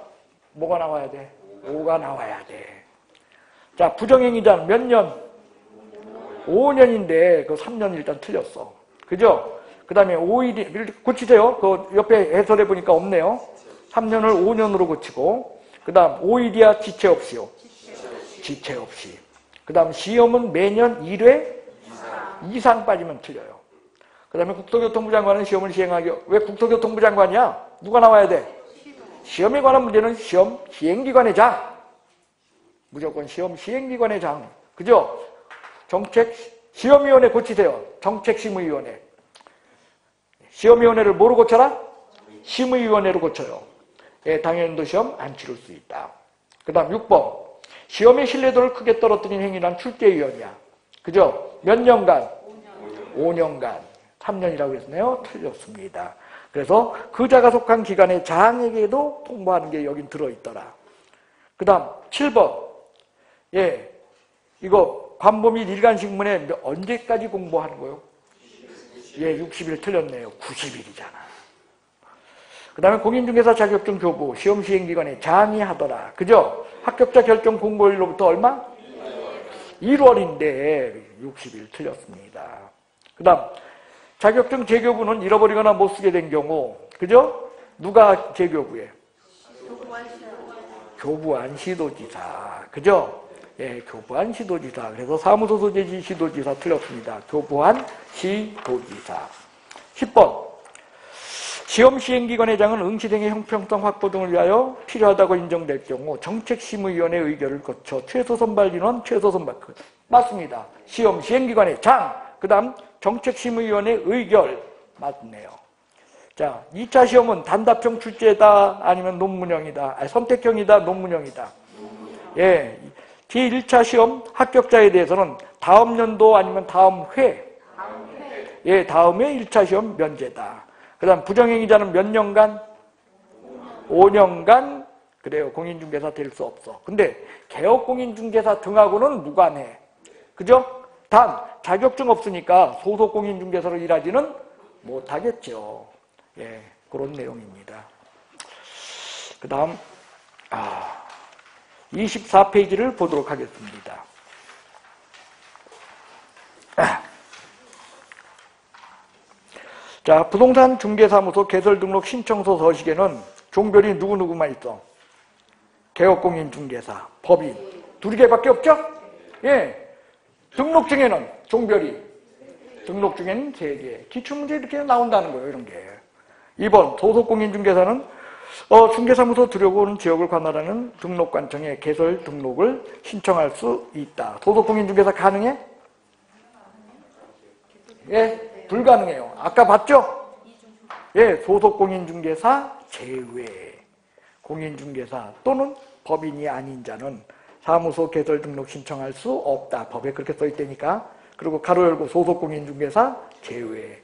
A: 뭐가 나와야 돼? 5가 나와야 돼. 자, 부정행위자는 몇 년? 5년인데 그 3년 일단 틀렸어. 그죠? 그 다음에 5일이 고치세요. 그 옆에 해설해 보니까 없네요. 3년을 5년으로 고치고 그 다음 5일이야 지체 없이요. 지체 없이. 그 다음 시험은 매년 1회 이상 빠지면 틀려요. 그 다음에 국토교통부 장관은 시험을 시행하기. 왜 국토교통부 장관이야? 누가 나와야 돼? 시험에 관한 문제는 시험 시행기관의 장. 무조건 시험 시행기관의 장. 그죠? 정책 시험위원회 고치세요. 정책심의위원회. 시험위원회를 뭐로 고쳐라? 심의위원회로 고쳐요. 예, 당연도 시험 안 치를 수 있다. 그 다음 6번. 시험의 신뢰도를 크게 떨어뜨린 행위란 출제위원이야. 그죠? 몇 년간? 5년간. 3년이라고 했네요. 틀렸습니다. 그래서 그자가 속한 기관의 장에게도 통보하는 게 여긴 들어있더라. 그 다음 7번. 예, 이거 관보 및 일간신문에 언제까지 공부하는 거요? 예, 60일 틀렸네요. 90일이잖아. 그 다음에 공인중개사 자격증 교부, 시험 시행기관에 장이 하더라. 그죠? 합격자 결정 공고일로부터 얼마? 1월인데 60일 틀렸습니다. 그 다음 자격증 재교부는 잃어버리거나 못 쓰게 된 경우, 그죠? 누가 재교부해? 교부한 시도지사. 그죠? 예, 교부한 시도지사. 그래서 사무소 소재지 시도지사 틀렸습니다. 교부한 시도지사. 10번. 시험 시행기관의 장은 응시생의 형평성 확보 등을 위하여 필요하다고 인정될 경우 정책심의위원회 의결을 거쳐 최소 선발 인원, 최소 선발. 맞습니다. 시험 시행기관의 장. 그 다음 정책심의위원회 의결. 맞네요. 자, 2차 시험은 단답형 출제다 아니면 논문형이다. 아니, 선택형이다 논문형이다. 예, 뒤 1차 시험 합격자에 대해서는 다음 연도 아니면 다음 회. 예, 다음에 1차 시험 면제다. 그 다음 부정행위자는 몇 년간? 5년간. 그래요. 공인중개사 될 수 없어. 근데 개업공인중개사 등하고는 무관해. 그죠? 단 자격증 없으니까 소속공인중개사로 일하지는 못하겠죠. 예, 그런 내용입니다. 그 다음 24페이지를 보도록 하겠습니다. 자, 부동산 중개사무소 개설등록 신청서 서식에는 종별이 누구누구만 있어? 개업공인중개사, 법인 두 개밖에 없죠? 예, 등록증에는 종별이 등록증에는 3개. 기출문제 이렇게 나온다는 거예요. 이런 게. 2번 소속공인중개사는 중개사무소 들여오는 지역을 관할하는 등록관청에 개설 등록을 신청할 수 있다. 소속공인중개사 가능해? 예. 불가능해요. 아까 봤죠? 예, 소속공인중개사 제외. 공인중개사 또는 법인이 아닌 자는 사무소 개설 등록 신청할 수 없다. 법에 그렇게 써있다니까. 그리고 가로 열고 소속공인중개사 제외.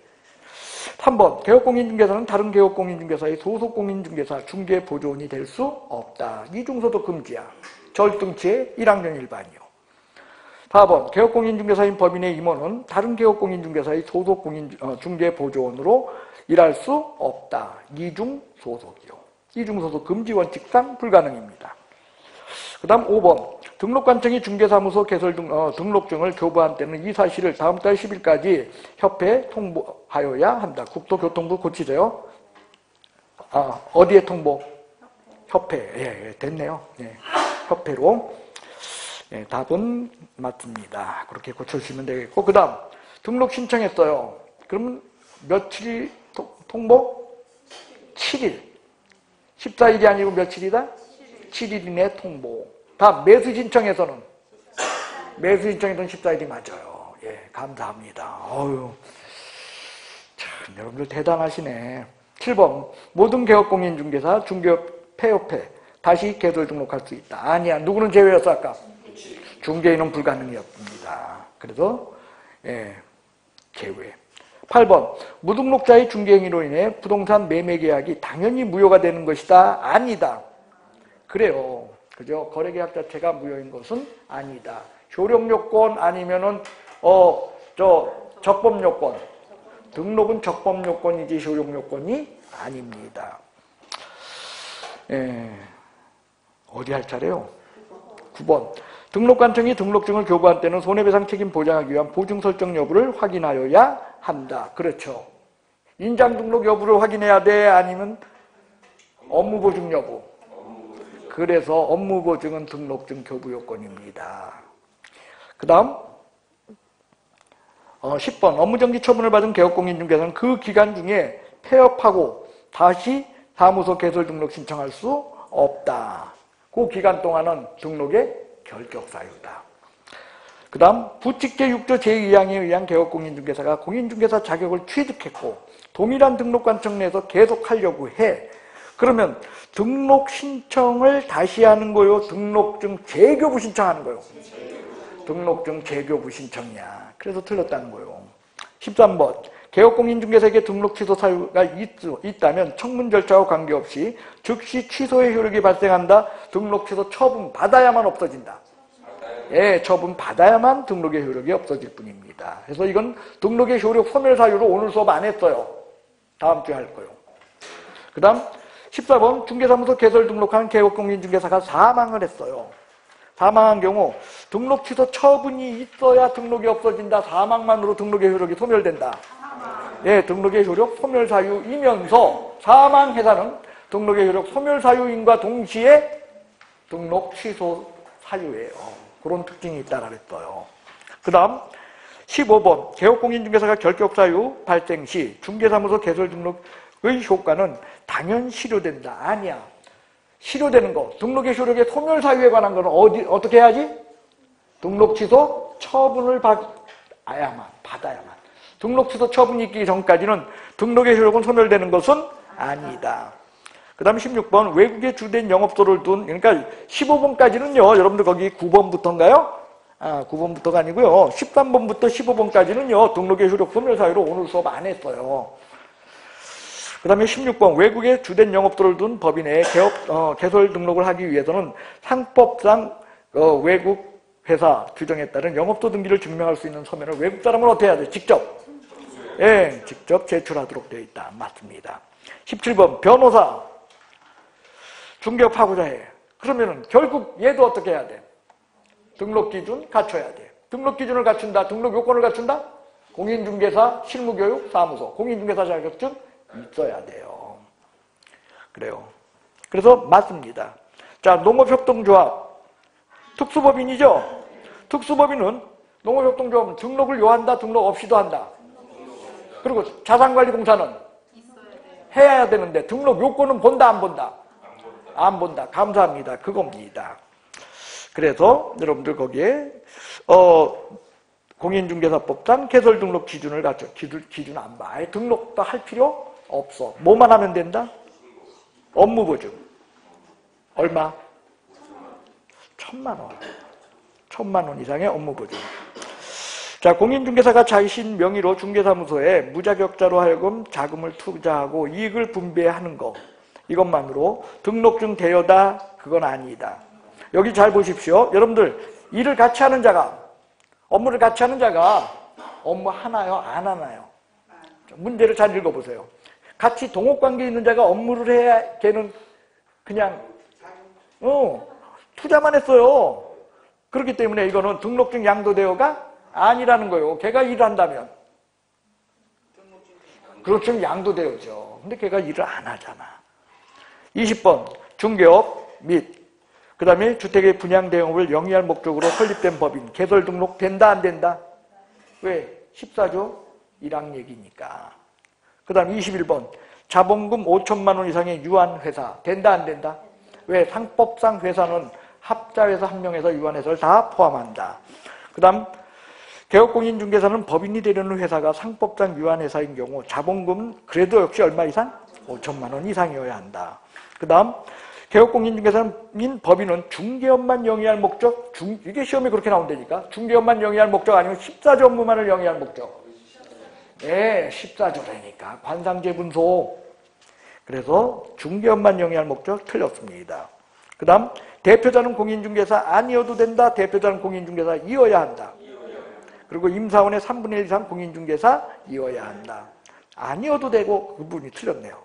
A: 3번 개업공인중개사는 다른 개업공인중개사의 소속공인중개사 중개보조원이 될 수 없다. 이중소득 금지야. 절등치의 1학년 일반이요. 4번 개업공인중개사인 법인의 임원은 다른 개업공인중개사의 중개보조원으로 일할 수 없다. 이중소속이요. 이중소속 금지 원칙상 불가능입니다. 그 다음 5번 등록관청이 중개사무소 개설 등록증을 교부한 때는 이 사실을 다음 달 10일까지 협회에 통보하여야 한다. 국토교통부 고치세요. 어디에 통보? 협회. 예, 됐네요. 예, 협회로. 예, 답은 맞습니다. 그렇게 고쳐주시면 되겠고, 그 다음 등록 신청했어요. 그러면 며칠이 통보? 7일. 14일이 아니고 며칠이다? 7일 이내 통보. 다음 매수 신청에서는 14일이 맞아요. 예, 감사합니다. 어휴, 참 여러분들 대단하시네. 7번 모든 개업공인중개사 중개업 폐업해 다시 개설 등록할 수 있다. 아니야. 누구는 제외였어 아까? 중개인은 불가능이었습니다. 그래서 예, 제외. 8번 무등록자의 중개행위로 인해 부동산 매매 계약이 당연히 무효가 되는 것이다. 아니다. 그래요. 그죠? 거래계약 자체가 무효인 것은 아니다. 효력요건 아니면은 적법요건. 등록은 적법요건이지 효력요건이 아닙니다. 예, 어디 할 차례요? 9번 등록관청이 등록증을 교부한 때는 손해배상 책임 보장하기 위한 보증 설정 여부를 확인하여야 한다. 그렇죠. 인장 등록 여부를 확인해야 돼? 아니면 업무 보증 여부? 그래서 업무보증은 등록증 교부 요건입니다. 그 다음 10번 업무정지 처분을 받은 개업공인중개사는 그 기간 중에 폐업하고 다시 사무소 개설 등록 신청할 수 없다. 그 기간 동안은 등록의 결격사유다. 그 다음 부칙제 6조 제2항에 의한 개업공인중개사가 공인중개사 자격을 취득했고 동일한 등록관청 내에서 계속하려고 해. 그러면 등록 신청을 다시 하는 거요? 등록증 재교부 신청하는 거요? 등록증 재교부 신청이야. 그래서 틀렸다는 거요. 13번 개업공인중개사에게 등록 취소 사유가 있다면 청문 절차와 관계없이 즉시 취소의 효력이 발생한다. 등록 취소 처분 받아야만 없어진다. 예, 처분 받아야만 등록의 효력이 없어질 뿐입니다. 그래서 이건 등록의 효력 소멸 사유로 오늘 수업 안 했어요. 다음 주에 할 거예요. 그 다음 14번 중개사무소 개설 등록한 개업공인중개사가 사망을 했어요. 사망한 경우 등록 취소 처분이 있어야 등록이 없어진다. 사망만으로 등록의 효력이 소멸된다. 예, 등록의 효력 소멸 사유이면서 사망해사는 등록의 효력 소멸 사유인과 동시에 등록 취소 사유예요. 그런 특징이 있다고 그랬어요. 그 다음 15번 개업공인중개사가 결격사유 발생 시 중개사무소 개설 등록의 효과는 당연 실효된다. 아니야. 실효되는 거. 등록의 효력의 소멸 사유에 관한 거는 어떻게 해야지? 등록 취소 처분을 받아야만. 등록 취소 처분이 있기 전까지는 등록의 효력은 소멸되는 것은 아니다. 그 다음 16번 외국에 주된 영업소를 둔, 그러니까 15번까지는요 여러분들 거기 9번부터인가요? 9번부터가 아니고요 13번부터 15번까지는요 등록의 효력 소멸 사유로 오늘 수업 안 했어요. 그 다음에 16번 외국에 주된 영업소를 둔 법인의 개설 등록을 하기 위해서는 상법상 외국 회사 규정에 따른 영업소 등기를 증명할 수 있는 서면을 외국 사람은 어떻게 해야 돼? 직접 제출하도록 되어 있다. 맞습니다. 17번 변호사 중개업하고자 해. 그러면은 결국 얘도 어떻게 해야 돼? 등록 기준 갖춰야 돼. 등록 기준을 갖춘다. 등록 요건을 갖춘다. 공인중개사 실무교육 사무소 공인중개사 자격증 있어야 돼요. 그래요. 그래서 맞습니다. 자, 농업협동조합 특수법인이죠. 특수법인은 농업협동조합은 등록을 요한다. 등록 없이도 한다. 그리고 자산관리공사는 해야 되는데 등록 요건은 본다 안 본다? 안 본다. 감사합니다. 그겁니다. 그래서 여러분들 거기에 공인중개사법상 개설 등록 기준을 갖춰. 기준 안 봐. 아예 등록도 할 필요 없어. 뭐만 하면 된다? 업무보증. 얼마? 1,000만 원. 1,000만 원 이상의 업무보증. 자, 공인중개사가 자신 명의로 중개사무소에 무자격자로 하여금 자금을 투자하고 이익을 분배하는 거. 이것만으로 등록증 대여다? 그건 아니다. 여기 잘 보십시오. 여러분들 일을 같이 하는 자가 업무를 같이 하는 자가 업무 하나요? 안 하나요? 문제를 잘 읽어보세요. 같이 동업관계에 있는 자가 업무를 해야 걔는 그냥 투자만 했어요. 그렇기 때문에 이거는 등록증 양도 대여가 아니라는 거예요. 걔가 일을 한다면 그렇죠. 양도 대여죠. 근데 걔가 일을 안 하잖아. 20번 중개업 및 그 다음에 주택의 분양 대응업을 영위할 목적으로 설립된 법인 개설 등록 된다 안 된다? 왜? 14조 1항 얘기니까. 그 다음 21번 자본금 5천만 원 이상의 유한회사 된다 안 된다? 왜? 상법상 회사는 합자회사 한 명에서 유한회사를 다 포함한다. 그 다음 개업공인중개사는 법인이 되려는 회사가 상법상 유한회사인 경우 자본금 그래도 역시 얼마 이상? 5천만 원 이상이어야 한다. 그 다음 개업공인중개사인 법인은 중개업만 영위할 목적, 이게 시험에 그렇게 나온다니까. 중개업만 영위할 목적 아니면 14조 업무만을 영위할 목적. 네, 14조라니까. 관상제분소. 그래서 중개업만 영위할 목적 틀렸습니다. 그 다음 대표자는 공인중개사 아니어도 된다. 대표자는 공인중개사이어야 한다. 그리고 임사원의 3분의 1 이상 공인중개사이어야 한다. 아니어도 되고 그 부분이 틀렸네요.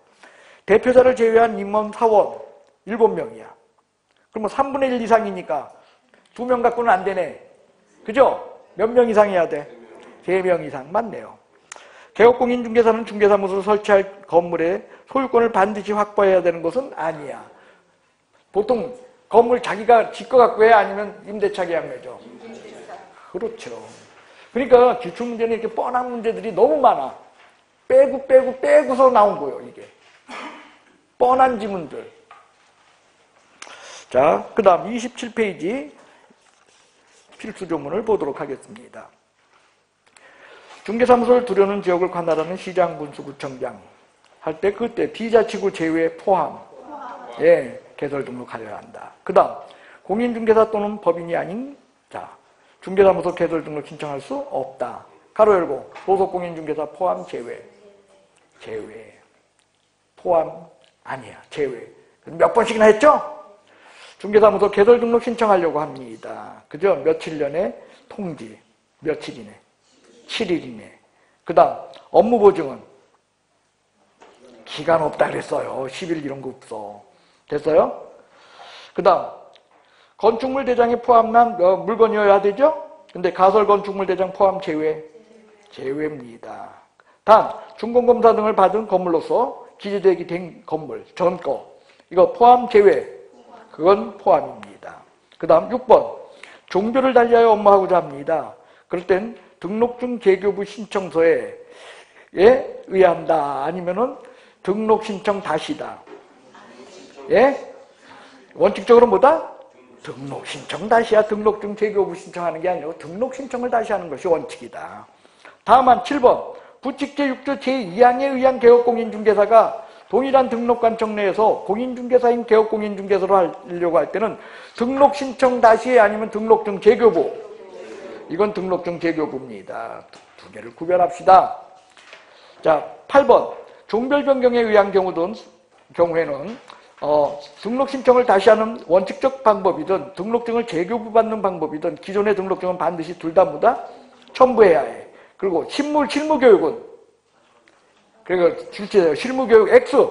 A: 대표자를 제외한 임원 사원 7명이야. 그러면 3분의 1 이상이니까 2명 갖고는 안 되네. 그죠? 몇 명 이상 해야 돼? 3명 이상. 맞네요. 개업공인중개사는 중개사무소를 설치할 건물의 소유권을 반드시 확보해야 되는 것은 아니야. 보통 건물 자기가 집 거 갖고 해? 아니면 임대차 계약 맺어? 그렇죠. 그러니까 기출문제는 이렇게 뻔한 문제들이 너무 많아. 빼고서 나온 거예요, 이게. 뻔한 지문들. 자, 그 다음 27페이지 필수조문을 보도록 하겠습니다. 중개사무소를 두려는 지역을 관할하는 시장, 군수, 구청장 할 때 그때 비자치구 제외 포함. 예, 개설 등록하여야 한다. 그 다음 공인중개사 또는 법인이 아닌 자, 중개사무소 개설 등록 신청할 수 없다. 가로 열고 소속 공인중개사 포함 제외. 포함 아니야. 제외. 몇 번씩이나 했죠? 중개사무소 개설 등록 신청하려고 합니다. 그죠? 며칠 전에 통지. 며칠이네. 7일이네. 그 다음 업무보증은 기간 없다 그랬어요. 10일 이런 거 없어. 됐어요? 그 다음 건축물 대장에 포함한 물건이어야 되죠? 근데 가설 건축물 대장 포함 제외입니다. 다음 준공검사 등을 받은 건물로서 기재되게 된 건물 전 거 이거 포함 제외. 그건 포함입니다. 그 다음 6번 종교를 달리하여 업무하고자 합니다. 그럴 땐 등록증 개교부 신청서에 의한다. 아니면은 등록 신청 다시다. 예? 원칙적으로 뭐다? 등록 신청 다시야. 등록증 재교부 신청하는 게 아니고 등록 신청을 다시 하는 것이 원칙이다. 다음 한 7번 부칙 제6조 제2항에 의한 개업공인중개사가 동일한 등록관청 내에서 공인중개사인 개업공인중개사로 하려고 할 때는 등록 신청 다시 아니면 등록증 재교부. 이건 등록증 재교부입니다. 두 개를 구별합시다. 자, 8번 종별 변경에 의한 경우에는 등록 신청을 다시 하는 원칙적 방법이든 등록증을 재교부받는 방법이든 기존의 등록증은 반드시 둘 다 뭐다? 첨부해야 해. 그리고 실무교육은 그리고 실무교육 X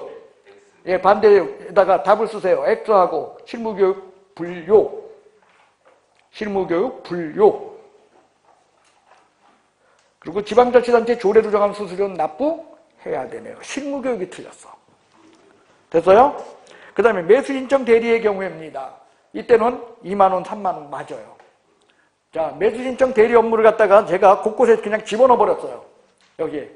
A: 예, 반대에다가 답을 쓰세요. X하고 실무교육 불요. 그리고 지방자치단체 조례로 정한 수수료는 납부해야 되네요. 실무교육이 틀렸어. 됐어요? 그 다음에 매수신청 대리의 경우입니다. 이때는 2만원, 3만원 맞아요. 자, 매수신청 대리 업무를 갖다가 제가 곳곳에 그냥 집어넣어 버렸어요. 여기에.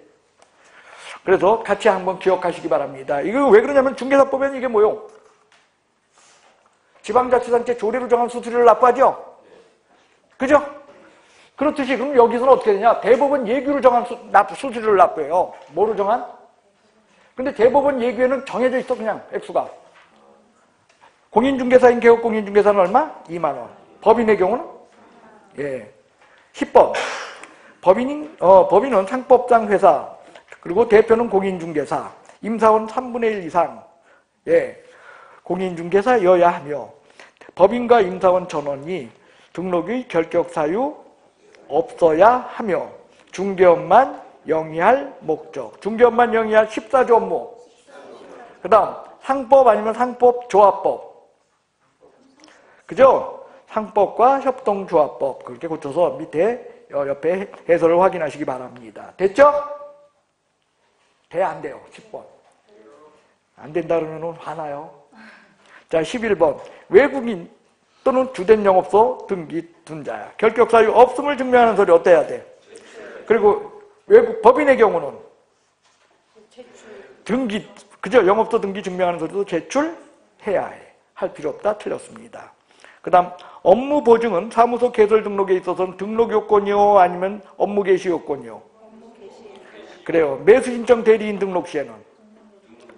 A: 그래서 같이 한번 기억하시기 바랍니다. 이거 왜 그러냐면 중개사법에는 이게 뭐요? 지방자치단체 조례로 정한 수수료를 납부하죠? 그죠? 그렇듯이 그럼 여기서는 어떻게 되냐? 대법원 예규로 정한 수수료를 납부해요. 뭐로 정한? 근데 대법원 예규에는 정해져 있어 그냥 액수가. 공인중개사인 개업공인중개사는 얼마? 2만원. 법인의 경우는? 예. 10번. 법인은 상법상 회사, 그리고 대표는 공인중개사, 임사원 3분의 1 이상, 예. 공인중개사여야 하며, 법인과 임사원 전원이 등록의 결격 사유 없어야 하며, 중개업만 영위할 목적. 중개업만 영위할 14조 업무. 그 다음, 상법 아니면 상법조합법. 그죠? 상법과 협동조합법 그렇게 고쳐서 밑에 옆에 해설을 확인하시기 바랍니다. 됐죠? 돼? 안 돼요? 10번. 안 된다 그러면 화나요. 자, 11번. 외국인 또는 주된 영업소 등기 둔자야. 결격 사유 없음을 증명하는 서류 어때야 돼? 그리고 외국 법인의 경우는 등기, 그죠? 영업소 등기 증명하는 서류도 제출해야 해. 할 필요 없다. 틀렸습니다. 그 다음 업무 보증은 사무소 개설 등록에 있어서는 등록 요건이요 아니면 업무 개시 요건이요? 그래요. 매수신청 대리인 등록 시에는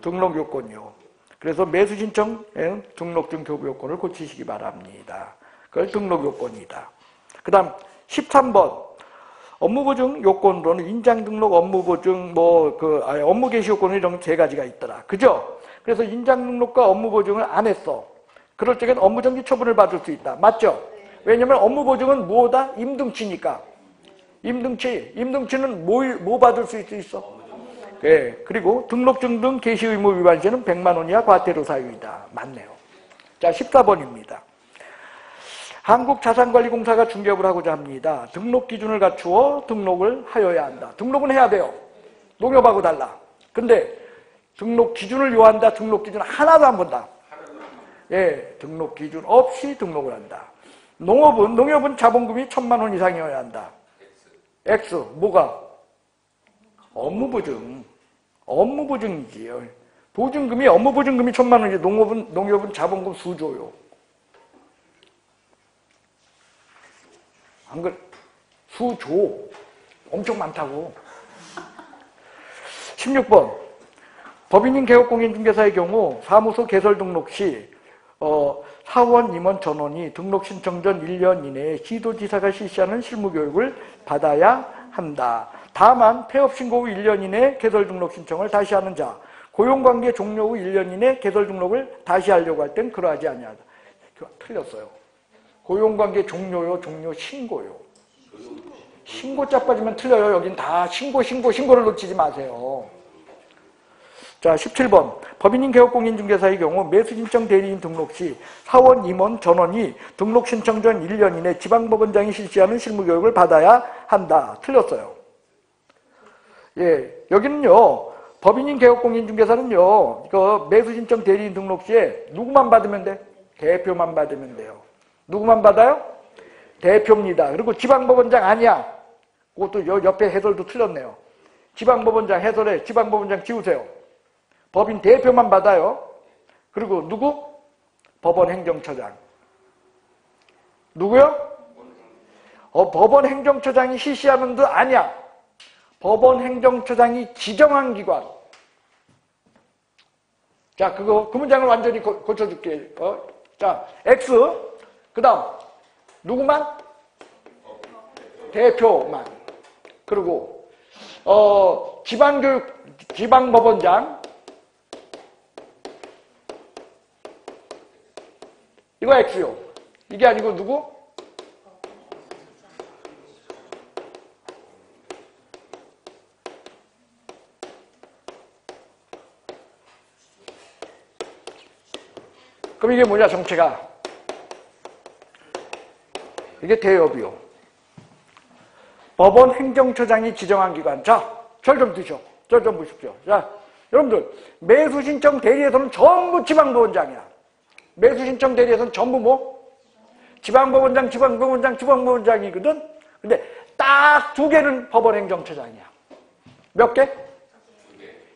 A: 등록 요건이요. 그래서 매수신청에는 등록증 교부 요건을 고치시기 바랍니다. 그걸 등록 요건이다. 그 다음 13번 업무보증 요건으로는 인장등록, 업무보증, 업무 개시 요건은 이런 세 가지가 있더라. 그죠? 그래서 인장등록과 업무보증을 안 했어. 그럴 적엔 업무정지 처분을 받을 수 있다. 맞죠? 왜냐면 업무보증은 뭐다? 임등치니까. 임등치는 뭐 받을 수 있어? 예. 그리고 등록증 등 개시 의무 위반 시에는 100만 원 이하 과태료 사유이다. 맞네요. 자, 14번입니다. 한국자산관리공사가 중개업을 하고자 합니다. 등록 기준을 갖추어 등록을 하여야 한다. 등록은 해야 돼요. 농협하고 달라. 근데 등록 기준을 요한다. 등록 기준 하나도 안 본다. 예, 등록 기준 없이 등록을 한다. 농협은 자본금이 1,000만 원 이상이어야 한다. X. 뭐가? 업무보증이지요. 업무보증금이 1,000만 원이지. 농협은 자본금 수조요. 안 그래? 수조. 엄청 많다고. 16번. 법인인 개업공인중개사의 경우 사무소 개설 등록 시 사원, 임원, 전원이 등록 신청 전 1년 이내에 시도지사가 실시하는 실무교육을 받아야 한다. 다만 폐업 신고 후 1년 이내에 개설 등록 신청을 다시 하는 자, 고용관계 종료 후 1년 이내에 개설 등록을 다시 하려고 할 땐 그러하지 아니하다. 틀렸어요. 고용관계 종료요, 종료 신고요. 신고자 빠지면 틀려요. 여긴 다 신고를 놓치지 마세요. 자, 17번. 법인인 개업공인중개사의 경우 매수신청 대리인 등록 시 사원, 임원, 전원이 등록 신청 전 1년 이내 지방법원장이 실시하는 실무교육을 받아야 한다. 틀렸어요. 예, 여기는요. 법인인 개업공인중개사는요. 매수신청 대리인 등록 시에 누구만 받으면 돼? 대표만 받으면 돼요. 누구만 받아요? 대표입니다. 그리고 지방법원장 아니야. 그것도 옆에 해설도 틀렸네요. 지방법원장 해설에 지방법원장 지우세요. 법인 대표만 받아요. 그리고 누구? 법원행정처장. 누구요? 법원행정처장이 실시하는 듯 아니야. 법원행정처장이 지정한 기관. 자, 그 문장을 완전히 고쳐줄게. 자, X. 그 다음, 누구만? 대표만. 그리고, 지방법원장. 이거 X요. 이게 아니고 누구? 그럼 이게 뭐냐, 정체가? 이게 대여비요. 법원 행정처장이 지정한 기관. 자, 절 좀 드셔. 절 좀 보십시오. 자, 여러분들, 매수신청 대리에서는 전부 지방법원장이야. 매수신청 대리에서는 전부 뭐? 지방법원장이거든? 근데 딱 2개는 법원행정처장이야. 몇 개?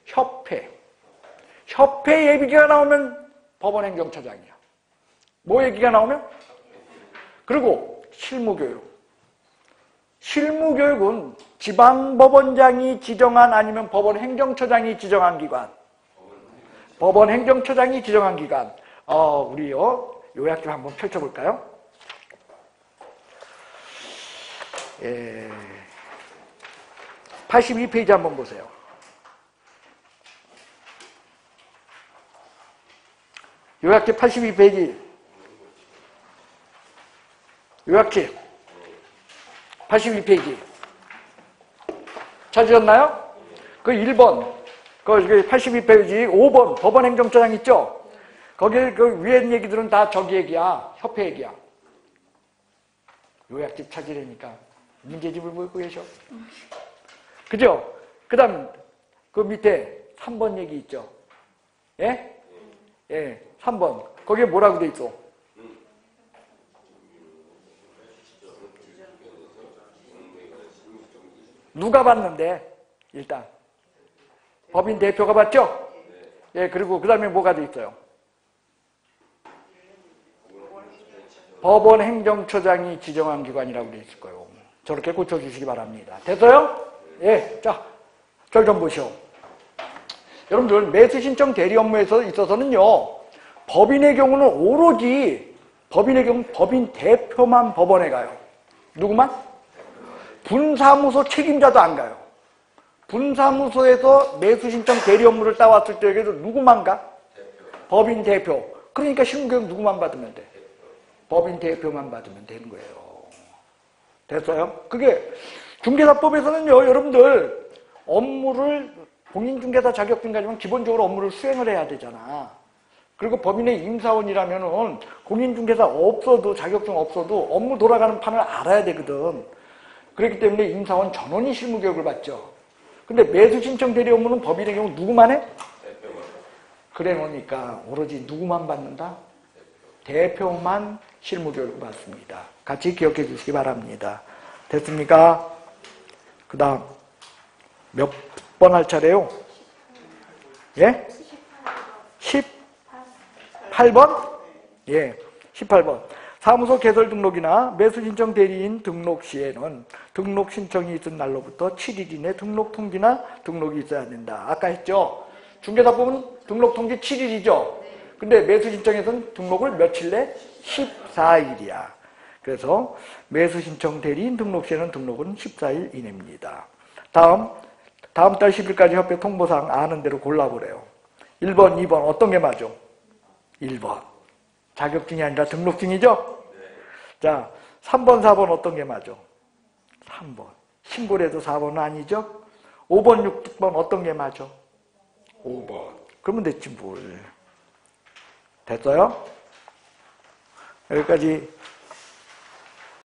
A: 협회. 협회 얘기가 나오면 법원행정처장이야. 뭐 얘기가 나오면? 그리고 실무교육. 실무교육은 지방법원장이 지정한 아니면 법원행정처장이 지정한 기관. 법원행정처장이 지정한 기관. 우리요, 요약 좀 한번 펼쳐볼까요? 82페이지 한번 보세요. 요약집 82페이지. 요약집 82페이지. 찾으셨나요? 그 1번, 그 82페이지 5번 법원행정처장 있죠? 거기 그 위에 얘기들은 다 저기 얘기야. 협회 얘기야. 요약집 찾으려니까 문제집을 보고 계셔. 그죠? 그 다음 그 밑에 3번 얘기 있죠? 예? 예, 3번. 거기에 뭐라고 돼 있어? 누가 받는데? 일단 법인 대표가 받죠? 예, 그리고 그 다음에 뭐가 돼 있어요? 법원 행정처장이 지정한 기관이라고 돼 있을 거예요. 저렇게 고쳐주시기 바랍니다. 됐어요? 예, 자, 절 좀 보시오. 여러분들 매수신청 대리 업무에 있어서는요. 법인의 경우는 오로지 법인의 경우 법인 대표만 법원에 가요. 누구만? 분사무소 책임자도 안 가요. 분사무소에서 매수신청 대리 업무를 따왔을 때에도 누구만 가? 법인 대표. 그러니까 실무교육 누구만 받으면 돼? 법인 대표만 받으면 되는 거예요. 됐어요? 그게 중개사법에서는요, 여러분들 업무를 공인중개사 자격증 가지면 기본적으로 업무를 수행을 해야 되잖아. 그리고 법인의 임사원이라면은 공인중개사 없어도 자격증 없어도 업무 돌아가는 판을 알아야 되거든. 그렇기 때문에 임사원 전원이 실무교육을 받죠. 근데 매수신청 대리 업무는 법인의 경우 누구만 해? 그래 놓으니까 오로지 누구만 받는다? 대표만 실무교육을 받습니다. 같이 기억해 주시기 바랍니다. 됐습니까? 그 다음 몇 번 할 차례요? 예? 18번? 예, 18번. 사무소 개설 등록이나 매수 신청 대리인 등록 시에는 등록 신청이 있은 날로부터 7일 이내 등록 통지나 등록이 있어야 된다. 아까 했죠? 중개사법은 등록 통지 7일이죠? 근데 매수 신청에서는 등록을 며칠 내? 14일이야. 그래서 매수 신청 대리인 등록 시에는 등록은 14일 이내입니다. 다음 달 10일까지 협회 통보사항 아는 대로 골라보래요. 1번, 2번 어떤 게 맞아? 1번. 자격증이 아니라 등록증이죠? 자, 3번, 4번 어떤 게 맞아? 3번. 신고를 해도 4번은 아니죠? 5번, 6번 어떤 게 맞아? 5번. 그러면 됐지 뭘. 됐어요? 여기까지